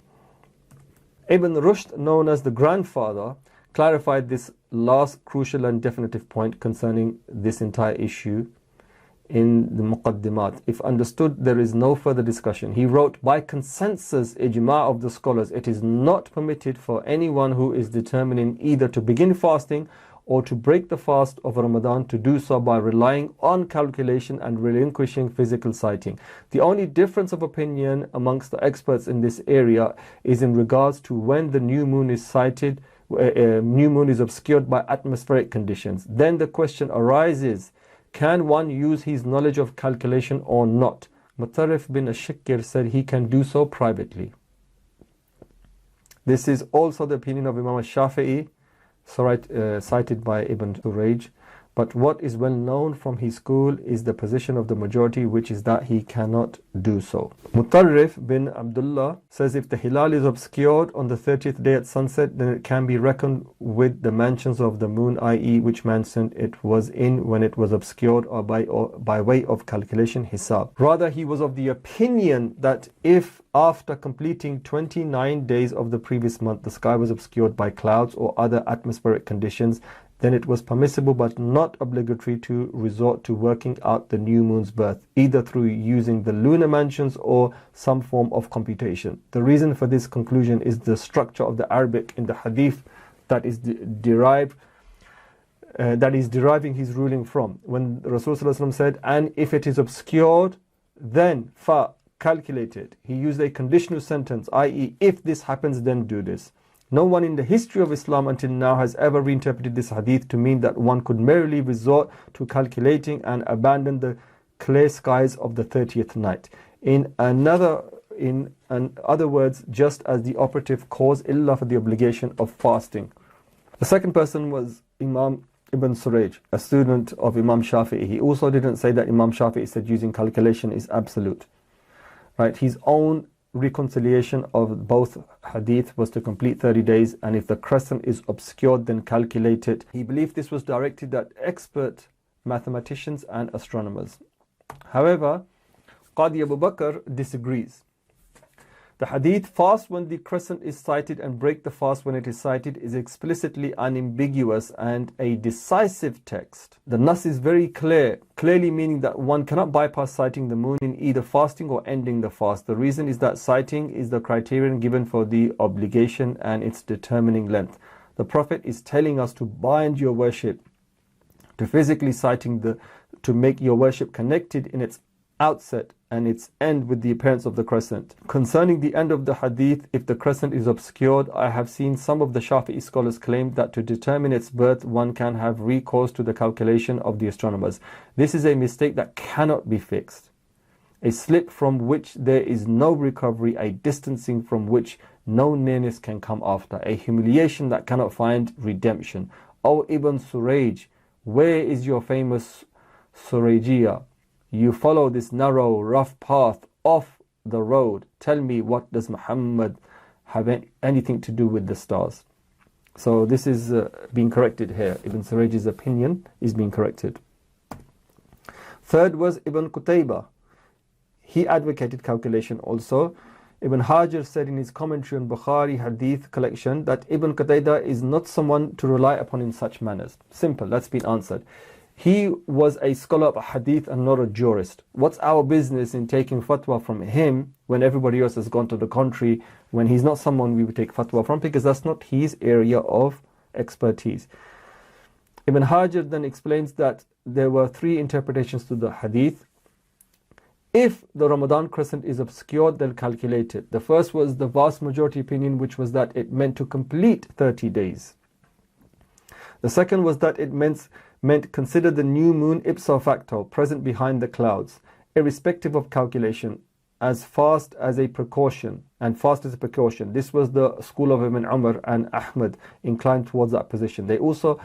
Ibn Rushd, known as the grandfather, clarified this last crucial and definitive point concerning this entire issue in the Muqaddimat. If understood, there is no further discussion. He wrote, by consensus ijma' of the scholars, it is not permitted for anyone who is determining either to begin fasting or to break the fast of Ramadan to do so by relying on calculation and relinquishing physical sighting. The only difference of opinion amongst the experts in this area is in regards to when the new moon is sighted, new moon is obscured by atmospheric conditions. Then the question arises, can one use his knowledge of calculation or not? Mutarrif bin Ashikir said he can do so privately. This is also the opinion of Imam al-Shafi'i, cited by Ibn Suraj. But what is well known from his school is the position of the majority, which is that he cannot do so. Mutarrif bin Abdullah says if the hilal is obscured on the 30th day at sunset, then it can be reckoned with the mansions of the moon, i.e. which mansion it was in when it was obscured, or by way of calculation, hisab. Rather, he was of the opinion that if after completing 29 days of the previous month the sky was obscured by clouds or other atmospheric conditions, then it was permissible but not obligatory to resort to working out the new moon's birth, either through using the lunar mansions or some form of computation. The reason for this conclusion is the structure of the Arabic in the hadith that is deriving his ruling from. When Rasulullah said, and if it is obscured, then calculate it. He used a conditional sentence, i.e. if this happens, then do this. No one in the history of Islam until now has ever reinterpreted this hadith to mean that one could merely resort to calculating and abandon the clear skies of the 30th night. In other words, just as the operative cause illa for the obligation of fasting. The second person was Imam Ibn Suraj, a student of Imam Shafi'i. He also didn't say that Imam Shafi'i said using calculation is absolute. Right? His own reconciliation of both hadith was to complete 30 days, and if the crescent is obscured, then calculate it. He believed this was directed at expert mathematicians and astronomers. However, Qadi Abu Bakr disagrees. The hadith, fast when the crescent is sighted and break the fast when it is sighted, is explicitly unambiguous and a decisive text. The nas is very clear, clearly meaning that one cannot bypass sighting the moon in either fasting or ending the fast. The reason is that sighting is the criterion given for the obligation and its determining length. The Prophet is telling us to bind your worship to physically sighting to make your worship connected in its outset and its end with the appearance of the crescent. Concerning the end of the hadith, if the crescent is obscured, I have seen some of the Shafi'i scholars claim that to determine its birth, one can have recourse to the calculation of the astronomers. This is a mistake that cannot be fixed, a slip from which there is no recovery, a distancing from which no nearness can come after, a humiliation that cannot find redemption. O Ibn Suraj, Where is your famous Surajiyya? You follow this narrow, rough path off the road. Tell me, what does Muhammad have anything to do with the stars? So this is being corrected here. Ibn Suraj's opinion is being corrected. Third was Ibn Qutaybah. He advocated calculation also. Ibn Hajar said in his commentary on Bukhari Hadith collection that Ibn Qutaybah is not someone to rely upon in such manners. Simple, that's been answered. He was a scholar of Hadith and not a jurist. What's our business in taking fatwa from him when everybody else has gone to the contrary, when he's not someone we would take fatwa from, because that's not his area of expertise. Ibn Hajar then explains that there were three interpretations to the Hadith. If the Ramadan crescent is obscured, they'll calculate it. The first was the vast majority opinion, which was that it meant to complete 30 days. The second was that it meant consider the new moon ipso facto, present behind the clouds, irrespective of calculation, as fast as a precaution, and fast as a precaution. This was the school of Ibn Umar and Ahmad inclined towards that position. They also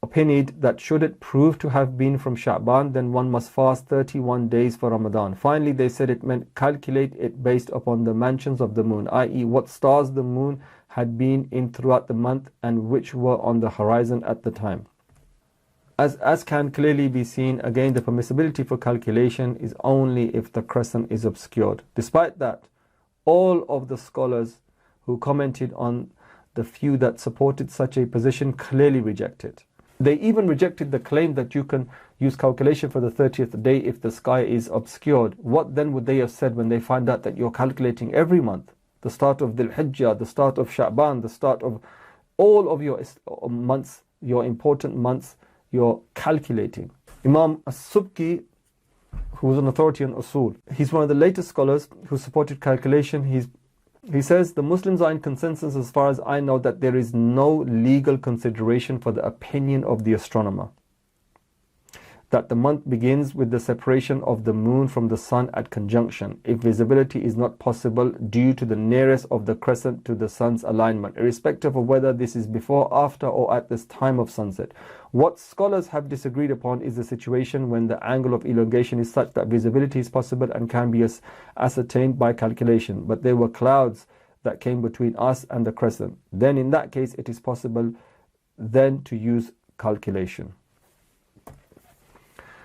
opined that should it prove to have been from Sha'ban, then one must fast 31 days for Ramadan. Finally, they said it meant calculate it based upon the mansions of the moon, i.e. what stars the moon had been in throughout the month and which were on the horizon at the time. As can clearly be seen, again, the permissibility for calculation is only if the crescent is obscured. Despite that, all of the scholars who commented on the few that supported such a position clearly rejected. They even rejected the claim that you can use calculation for the 30th day if the sky is obscured. What then would they have said when they find out that you're calculating every month? The start of Dhul Hijjah, the start of Sha'ban, the start of all of your months, your important months, you're calculating. Imam As-Subki, who was an authority on usul, he's one of the latest scholars who supported calculation. He says, the Muslims are in consensus as far as I know that there is no legal consideration for the opinion of the astronomer that the month begins with the separation of the moon from the sun at conjunction, if visibility is not possible due to the nearest of the crescent to the sun's alignment, irrespective of whether this is before, after, or at this time of sunset. What scholars have disagreed upon is the situation when the angle of elongation is such that visibility is possible and can be ascertained by calculation, but there were clouds that came between us and the crescent. Then in that case it is possible then to use calculation.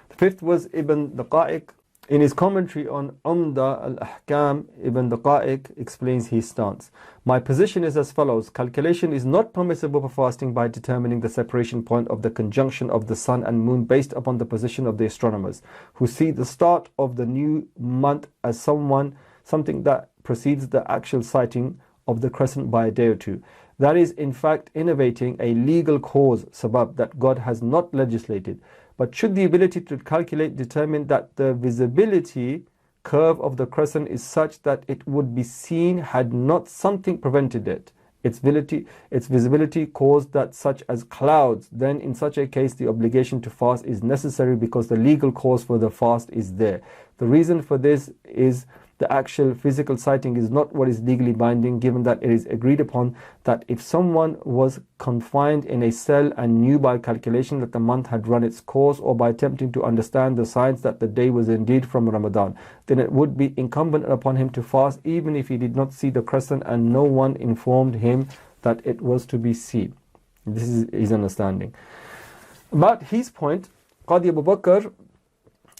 The fifth was Ibn Daqa'iq. In his commentary on Umda al-Ahkam, Ibn Daqa'iq explains his stance. My position is as follows. Calculation is not permissible for fasting by determining the separation point of the conjunction of the sun and moon based upon the position of the astronomers, who see the start of the new month as something that precedes the actual sighting of the crescent by a day or two. That is, in fact, innovating a legal cause, sabab, that God has not legislated. But should the ability to calculate determine that the visibility curve of the crescent is such that it would be seen had not something prevented it, its visibility caused that such as clouds, then in such a case the obligation to fast is necessary because the legal cause for the fast is there. The reason for this is the actual physical sighting is not what is legally binding, given that it is agreed upon that if someone was confined in a cell and knew by calculation that the month had run its course, or by attempting to understand the signs that the day was indeed from Ramadan, then it would be incumbent upon him to fast even if he did not see the crescent and no one informed him that it was to be seen. This is his understanding. But his point, Qadi Abu Bakr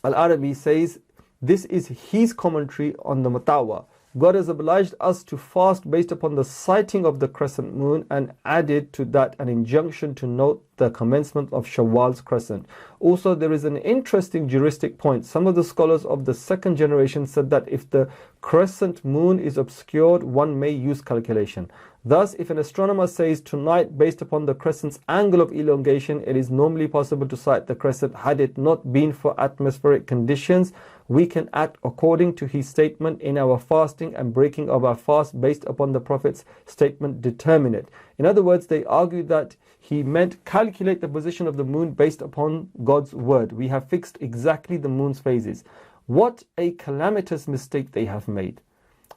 al-Arabi says, this is his commentary on the Matawa. God has obliged us to fast based upon the sighting of the crescent moon, and added to that an injunction to note the commencement of Shawwal's crescent. Also, there is an interesting juristic point. Some of the scholars of the second generation said that if the crescent moon is obscured, one may use calculation. Thus, if an astronomer says tonight based upon the crescent's angle of elongation, it is normally possible to sight the crescent had it not been for atmospheric conditions, we can act according to his statement in our fasting and breaking of our fast based upon the Prophet's statement determine it. In other words, they argue that he meant calculate the position of the moon based upon God's word. We have fixed exactly the moon's phases. What a calamitous mistake they have made.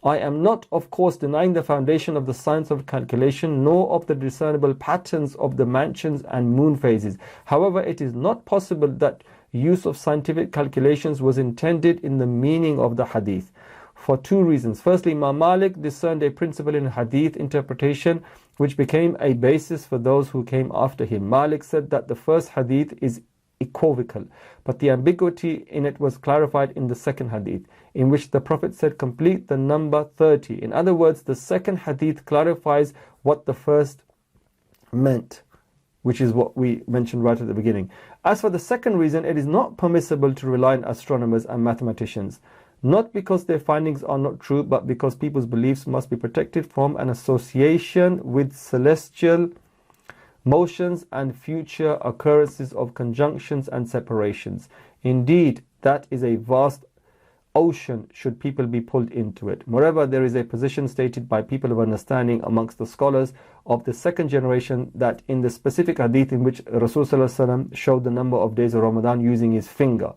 I am not, of course, denying the foundation of the science of calculation, nor of the discernible patterns of the mansions and moon phases. However, it is not possible that use of scientific calculations was intended in the meaning of the hadith, for two reasons. Firstly, Imam Malik discerned a principle in hadith interpretation which became a basis for those who came after him. Malik said that the first hadith is equivocal, but the ambiguity in it was clarified in the second hadith, in which the Prophet said, complete the number 30. In other words, the second hadith clarifies what the first meant, which is what we mentioned right at the beginning. As for the second reason, it is not permissible to rely on astronomers and mathematicians, not because their findings are not true, but because people's beliefs must be protected from an association with celestial motions and future occurrences of conjunctions and separations. Indeed, that is a vast ocean should people be pulled into it. Moreover, there is a position stated by people of understanding amongst the scholars of the second generation that in the specific hadith in which Rasulullah showed the number of days of Ramadan using his finger,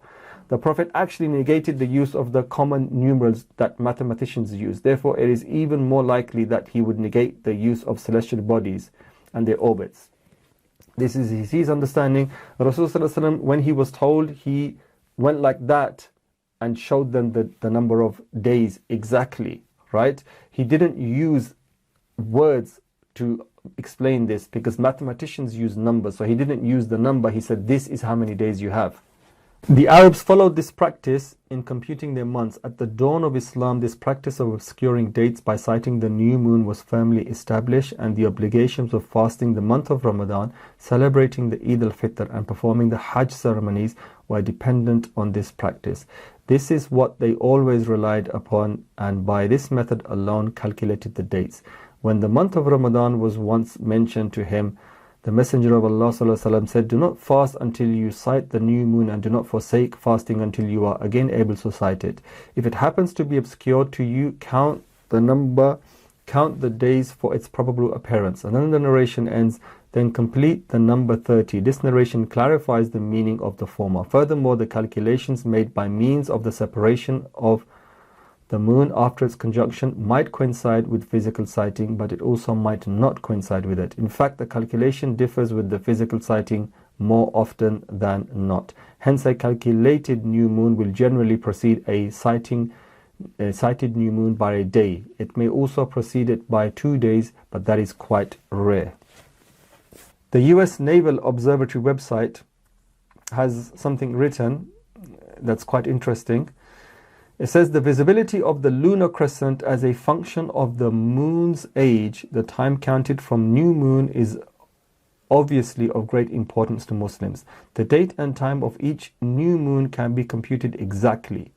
the Prophet actually negated the use of the common numerals that mathematicians use. Therefore, it is even more likely that he would negate the use of celestial bodies and their orbits. This is his understanding. Rasulullah, when he was told, he went like that and showed them the number of days exactly, right? He didn't use words to explain this because mathematicians use numbers. So he didn't use the number. He said, this is how many days you have. The Arabs followed this practice in computing their months. At the dawn of Islam, this practice of obscuring dates by citing the new moon was firmly established, and the obligations of fasting the month of Ramadan, celebrating the Eid al-Fitr, and performing the Hajj ceremonies were dependent on this practice. This is what they always relied upon, and by this method alone calculated the dates. When the month of Ramadan was once mentioned to him, the Messenger of Allah ﷺ said, do not fast until you sight the new moon, and do not forsake fasting until you are again able to sight it. If it happens to be obscured to you, count the days for its probable appearance. And then the narration ends, then complete the number 30. This narration clarifies the meaning of the former. Furthermore, the calculations made by means of the separation of the moon after its conjunction might coincide with physical sighting, but it also might not coincide with it. In fact, the calculation differs with the physical sighting more often than not. Hence, a calculated new moon will generally precede a sighted new moon by a day. It may also precede it by 2 days, but that is quite rare. The US Naval Observatory website has something written that's quite interesting. It says the visibility of the lunar crescent as a function of the moon's age, the time counted from new moon, is obviously of great importance to Muslims. The date and time of each new moon can be computed exactly,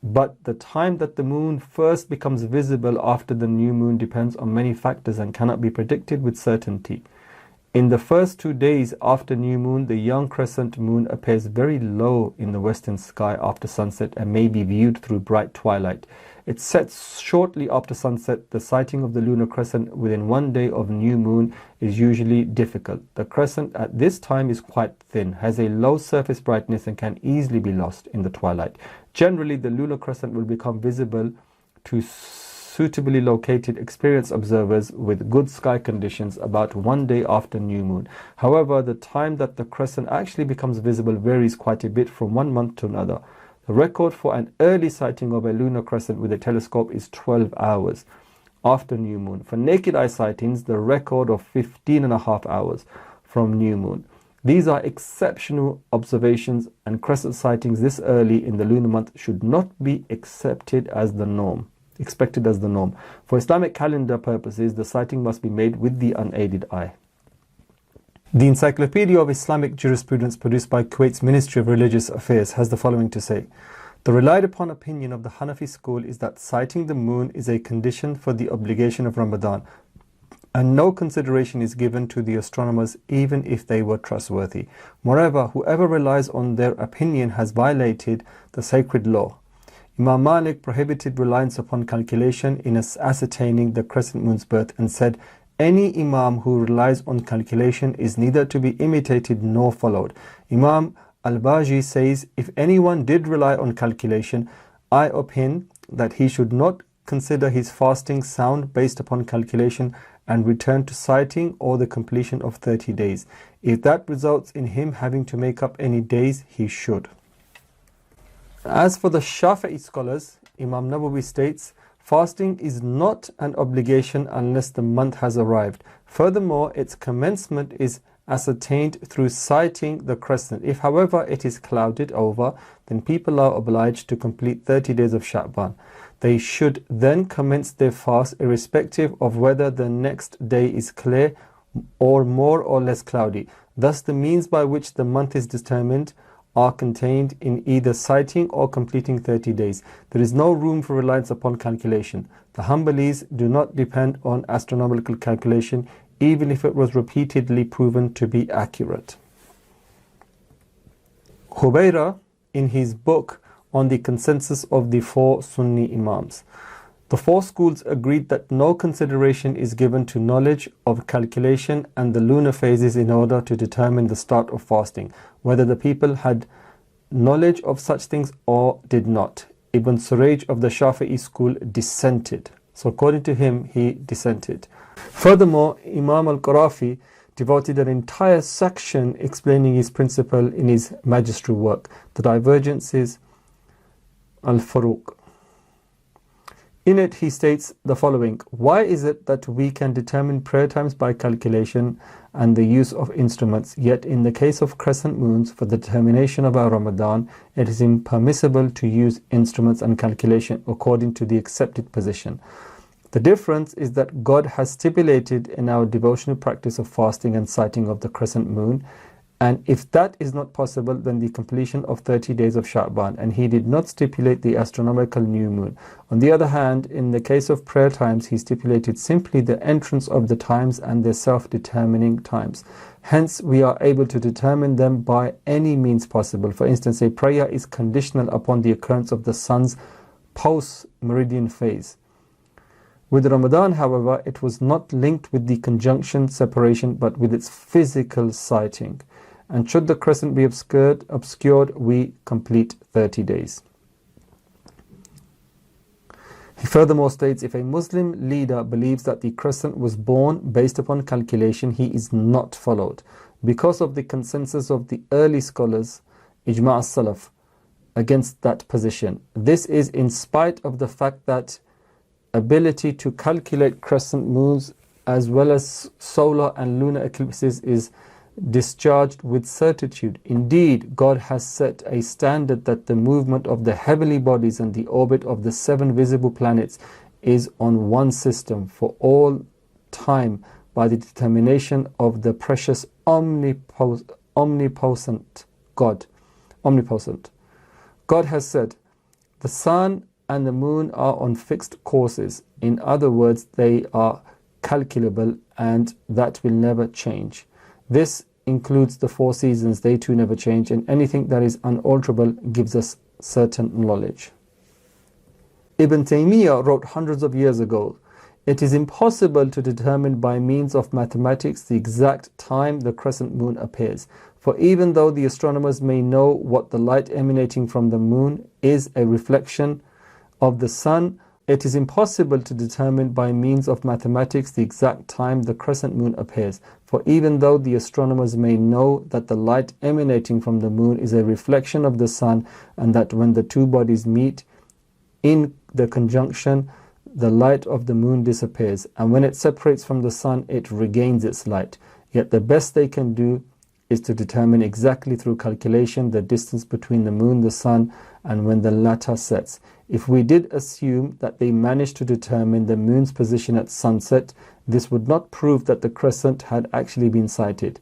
but the time that the moon first becomes visible after the new moon depends on many factors and cannot be predicted with certainty. In the first 2 days after new moon, the young crescent moon appears very low in the western sky after sunset and may be viewed through bright twilight. It sets shortly after sunset. The sighting of the lunar crescent within 1 day of new moon is usually difficult. The crescent at this time is quite thin, has a low surface brightness, and can easily be lost in the twilight. Generally, the lunar crescent will become visible to suitably located experienced observers with good sky conditions about 1 day after new moon. However, the time that the crescent actually becomes visible varies quite a bit from 1 month to another. The record for an early sighting of a lunar crescent with a telescope is 12 hours after new moon. For naked eye sightings, the record of 15.5 hours from new moon. These are exceptional observations, and crescent sightings this early in the lunar month should not be expected as the norm. For Islamic calendar purposes, the sighting must be made with the unaided eye. The Encyclopedia of Islamic Jurisprudence, produced by Kuwait's Ministry of Religious Affairs, has the following to say. The relied upon opinion of the Hanafi school is that sighting the moon is a condition for the obligation of Ramadan, and no consideration is given to the astronomers even if they were trustworthy. Moreover, whoever relies on their opinion has violated the sacred law. Imam Malik prohibited reliance upon calculation in ascertaining the crescent moon's birth and said, any imam who relies on calculation is neither to be imitated nor followed. Imam al-Baji says, if anyone did rely on calculation, I opine that he should not consider his fasting sound based upon calculation and return to citing or the completion of 30 days. If that results in him having to make up any days, he should. As for the Shafi'i scholars, Imam Nawawi states, fasting is not an obligation unless the month has arrived. Furthermore, its commencement is ascertained through citing the crescent. If, however, it is clouded over, then people are obliged to complete 30 days of Sha'ban. They should then commence their fast irrespective of whether the next day is clear or more or less cloudy. Thus, the means by which the month is determined are contained in either citing or completing 30 days. There is no room for reliance upon calculation. The Hanbalis do not depend on astronomical calculation, even if it was repeatedly proven to be accurate. Hubayra, in his book on the consensus of the four Sunni Imams, the four schools agreed that no consideration is given to knowledge of calculation and the lunar phases in order to determine the start of fasting, whether the people had knowledge of such things or did not. Ibn Suraj of the Shafi'i school dissented. So according to him, he dissented. Furthermore, Imam al-Qarafi devoted an entire section explaining his principle in his magistral work, The Divergences al-Furuq. In it, he states the following: why is it that we can determine prayer times by calculation and the use of instruments, yet in the case of crescent moons, for the determination of our Ramadan, it is impermissible to use instruments and calculation according to the accepted position? The difference is that God has stipulated in our devotional practice of fasting and citing of the crescent moon, and if that is not possible, then the completion of 30 days of Sha'ban, and he did not stipulate the astronomical new moon. On the other hand, in the case of prayer times, he stipulated simply the entrance of the times and their self-determining times. Hence, we are able to determine them by any means possible. For instance, a prayer is conditional upon the occurrence of the sun's post-meridian phase. With Ramadan, however, it was not linked with the conjunction separation, but with its physical sighting. And should the crescent be obscured, we complete 30 days. He furthermore states, if a Muslim leader believes that the crescent was born based upon calculation, he is not followed, because of the consensus of the early scholars, Ijma' as-Salaf, against that position. This is in spite of the fact that ability to calculate crescent moons as well as solar and lunar eclipses is discharged with certitude. Indeed, God has set a standard that the movement of the heavenly bodies and the orbit of the 7 visible planets is on one system for all time by the determination of the precious omnipotent God. Omnipotent. God has said, the sun and the moon are on fixed courses. In other words, they are calculable and that will never change. This includes the 4 seasons, they too never change, and anything that is unalterable gives us certain knowledge. Ibn Taymiyyah wrote hundreds of years ago, it is impossible to determine by means of mathematics the exact time the crescent moon appears. For even though the astronomers may know what the light emanating from the moon is a reflection of the sun, it is impossible to determine by means of mathematics the exact time the crescent moon appears. For even though the astronomers may know that the light emanating from the moon is a reflection of the sun, and that when the two bodies meet in the conjunction, the light of the moon disappears, and when it separates from the sun, it regains its light. Yet the best they can do is to determine exactly through calculation the distance between the moon, the sun, and when the latter sets. If we did assume that they managed to determine the moon's position at sunset, this would not prove that the crescent had actually been sighted.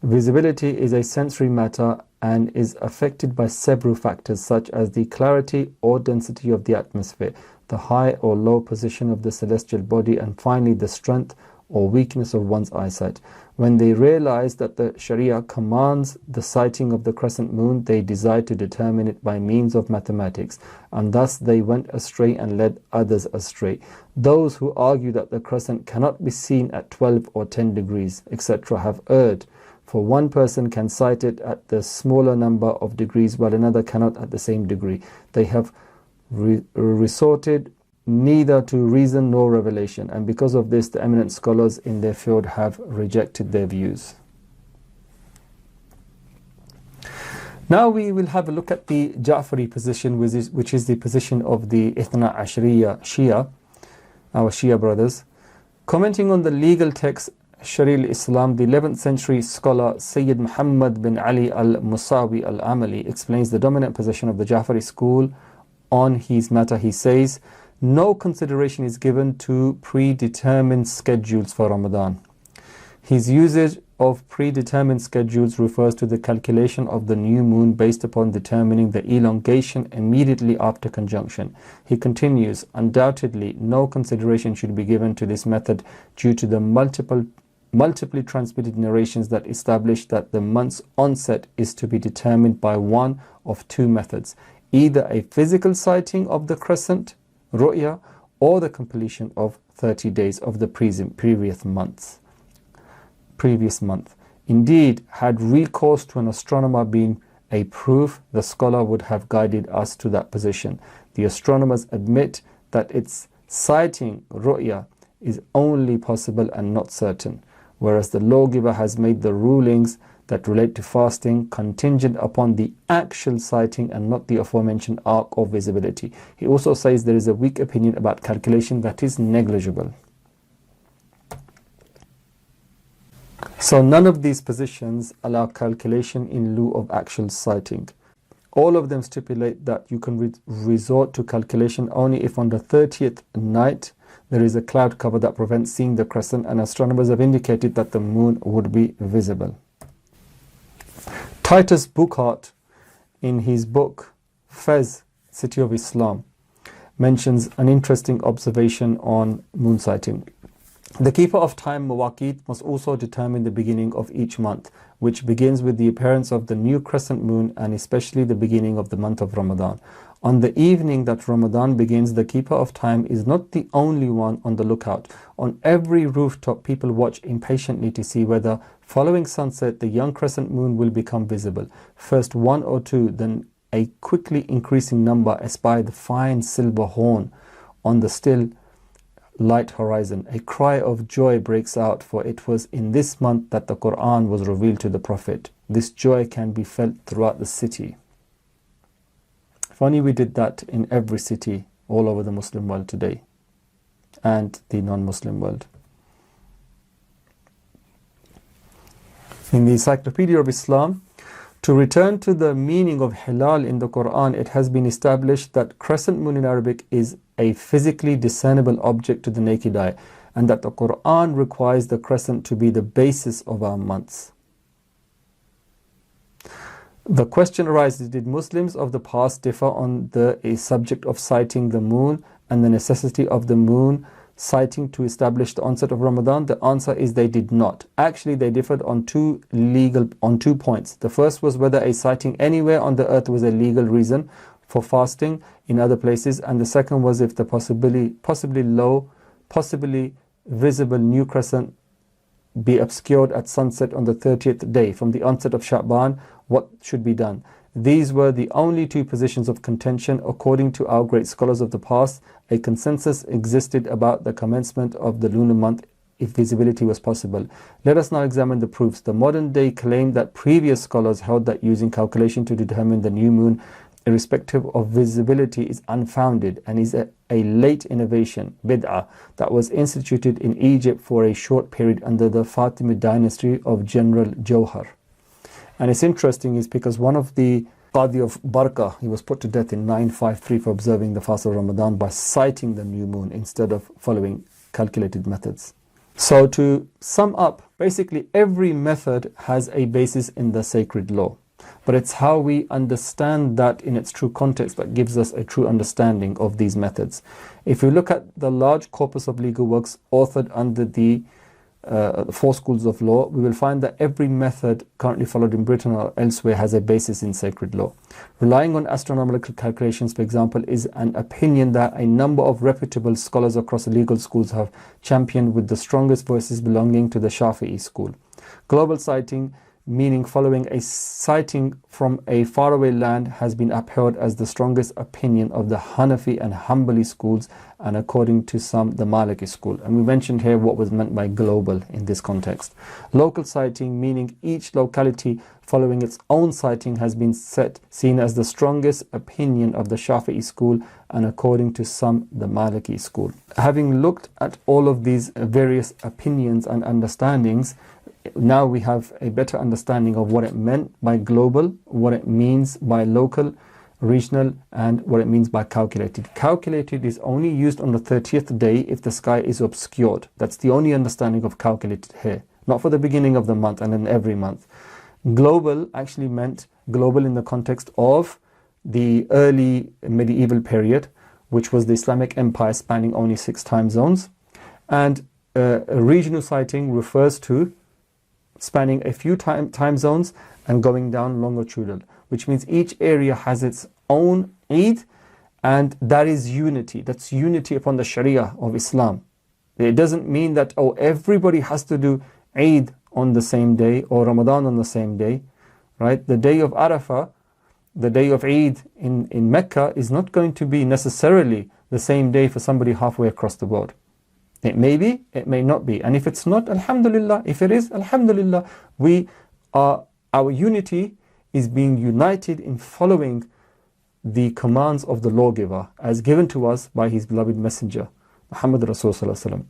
Visibility is a sensory matter and is affected by several factors such as the clarity or density of the atmosphere, the high or low position of the celestial body, and finally the strength or weakness of one's eyesight. When they realized that the Sharia commands the sighting of the crescent moon, they desired to determine it by means of mathematics, and thus they went astray and led others astray. Those who argue that the crescent cannot be seen at 12 or 10 degrees, etc., have erred. For one person can sight it at the smaller number of degrees, while another cannot at the same degree. They have resorted neither to reason nor revelation, and because of this the eminent scholars in their field have rejected their views. Now we will have a look at the Ja'fari position, which is the position of the Ithna Ashriya Shia, our Shia brothers. Commenting on the legal text Sharia al-Islam, the 11th century scholar Sayyid Muhammad bin Ali al-Musawi al-Amali explains the dominant position of the Ja'fari school on his matter. He says, no consideration is given to predetermined schedules for Ramadan. His usage of predetermined schedules refers to the calculation of the new moon based upon determining the elongation immediately after conjunction. He continues, undoubtedly no consideration should be given to this method due to the multiply transmitted narrations that establish that the month's onset is to be determined by one of two methods, either a physical sighting of the crescent, ru'ya, or the completion of 30 days of the previous month. Indeed, had recourse to an astronomer been a proof, the scholar would have guided us to that position. The astronomers admit that its sighting, ru'ya, is only possible and not certain, whereas the lawgiver has made the rulings that relate to fasting contingent upon the actual sighting and not the aforementioned arc of visibility. He also says there is a weak opinion about calculation that is negligible. So none of these positions allow calculation in lieu of actual sighting. All of them stipulate that you can resort to calculation only if on the 30th night there is a cloud cover that prevents seeing the crescent, and astronomers have indicated that the moon would be visible. Titus Buchart, in his book Fez, City of Islam, mentions an interesting observation on moon sighting. The keeper of time, Mawaqit, must also determine the beginning of each month, which begins with the appearance of the new crescent moon and especially the beginning of the month of Ramadan. On the evening that Ramadan begins, the keeper of time is not the only one on the lookout. On every rooftop, people watch impatiently to see whether, following sunset, the young crescent moon will become visible. First one or two, then a quickly increasing number espy the fine silver horn on the still light horizon. A cry of joy breaks out, for it was in this month that the Quran was revealed to the Prophet. This joy can be felt throughout the city. If only we did that in every city all over the Muslim world today and the non-Muslim world. In the Encyclopedia of Islam, to return to the meaning of hilal in the Quran, it has been established that crescent moon in Arabic is a physically discernible object to the naked eye, and that the Quran requires the crescent to be the basis of our months. The question arises, did Muslims of the past differ on the subject of sighting the moon and the necessity of the moon sighting to establish the onset of Ramadan? The answer is they did not. Actually, they differed on two points. The first was whether a sighting anywhere on the earth was a legal reason for fasting in other places, and the second was if the possibly visible new crescent be obscured at sunset on the 30th day from the onset of Sha'ban, what should be done? These were the only two positions of contention. According to our great scholars of the past, a consensus existed about the commencement of the lunar month if visibility was possible. Let us now examine the proofs. The modern day claim that previous scholars held that using calculation to determine the new moon, irrespective of visibility, is unfounded and is a late innovation, bid'ah, that was instituted in Egypt for a short period under the Fatimid dynasty of General Jawhar. And it's interesting is because one of the Qadi of Barqa, he was put to death in 953 for observing the fast of Ramadan by sighting the new moon instead of following calculated methods. So to sum up, basically every method has a basis in the sacred law. But it's how we understand that in its true context that gives us a true understanding of these methods. If you look at the large corpus of legal works authored under the four schools of law, we will find that every method currently followed in Britain or elsewhere has a basis in sacred law. Relying on astronomical calculations, for example, is an opinion that a number of reputable scholars across the legal schools have championed, with the strongest voices belonging to the Shafi'i school. Global sighting meaning following a sighting from a faraway land, has been upheld as the strongest opinion of the Hanafi and Hanbali schools, and according to some, the Maliki school. And we mentioned here what was meant by global in this context. Local sighting, meaning each locality following its own sighting, has been seen as the strongest opinion of the Shafi'i school, and according to some, the Maliki school. Having looked at all of these various opinions and understandings, now we have a better understanding of what it meant by global, what it means by local, regional, and what it means by calculated. Calculated is only used on the 30th day if the sky is obscured. That's the only understanding of calculated here. Not for the beginning of the month and then every month. Global actually meant global in the context of the early medieval period, which was the Islamic Empire spanning only 6 time zones. And a regional sighting refers to spanning a few time zones and going down longitudinal, which means each area has its own Eid, and that is unity. That's unity upon the Sharia of Islam. It doesn't mean that, oh, everybody has to do Eid on the same day or Ramadan on the same day, right? The day of Arafah, the day of Eid in Mecca is not going to be necessarily the same day for somebody halfway across the world. It may be, it may not be. And if it's not, alhamdulillah. If it is, alhamdulillah. Our unity is being united in following the commands of the lawgiver as given to us by his beloved messenger, Muhammad Rasulullah.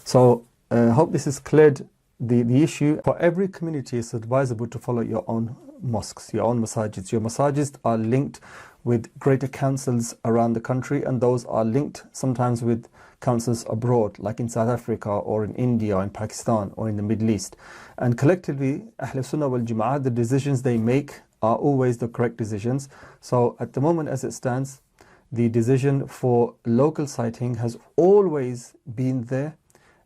So I hope this has cleared the issue. For every community, it's advisable to follow your own mosques, your own masajids. Your masajids are linked with greater councils around the country, and those are linked sometimes with councils abroad, like in South Africa or in India or in Pakistan or in the Middle East. And collectively, Ahl Sunnah wal Jama'ah, the decisions they make are always the correct decisions. So at the moment as it stands, the decision for local sighting has always been there,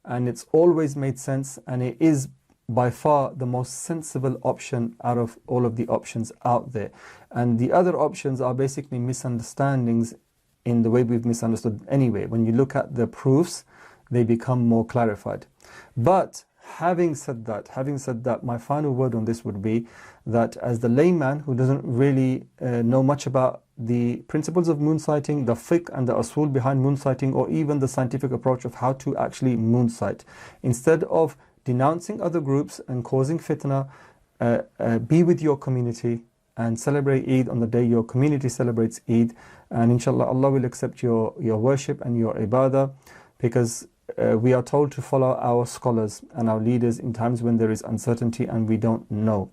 and it's always made sense, and it is by far the most sensible option out of all of the options out there. And the other options are basically misunderstandings in the way we've misunderstood anyway. When you look at the proofs, they become more clarified. But having said that, my final word on this would be that as the layman who doesn't really know much about the principles of moon sighting, the fiqh and the usul behind moon sighting, or even the scientific approach of how to actually moon sight, instead of denouncing other groups and causing fitna, be with your community and celebrate Eid on the day your community celebrates Eid, and inshallah Allah will accept your worship and your ibadah, because we are told to follow our scholars and our leaders in times when there is uncertainty and we don't know.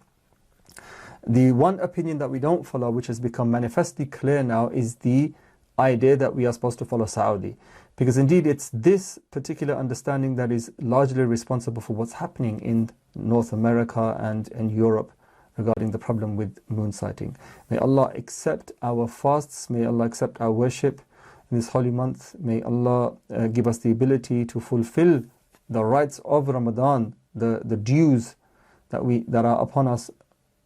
The one opinion that we don't follow, which has become manifestly clear now, is the idea that we are supposed to follow Saudi. Because indeed it's this particular understanding that is largely responsible for what's happening in North America and in Europe regarding the problem with moon sighting. May Allah accept our fasts, may Allah accept our worship in this holy month. May Allah give us the ability to fulfill the rights of Ramadan, the dues that are upon us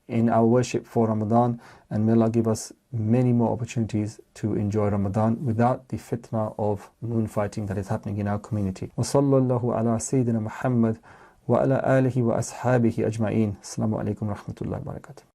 in our worship for Ramadan, and may Allah give us many more opportunities to enjoy Ramadan without the fitna of moon fighting that is happening in our community. Wa sallallahu ala Sayyidina Muhammad wa ala alihi wa ashabihi ajma'in. Assalamu alaikum wa rahmatullahi wa barakatuh.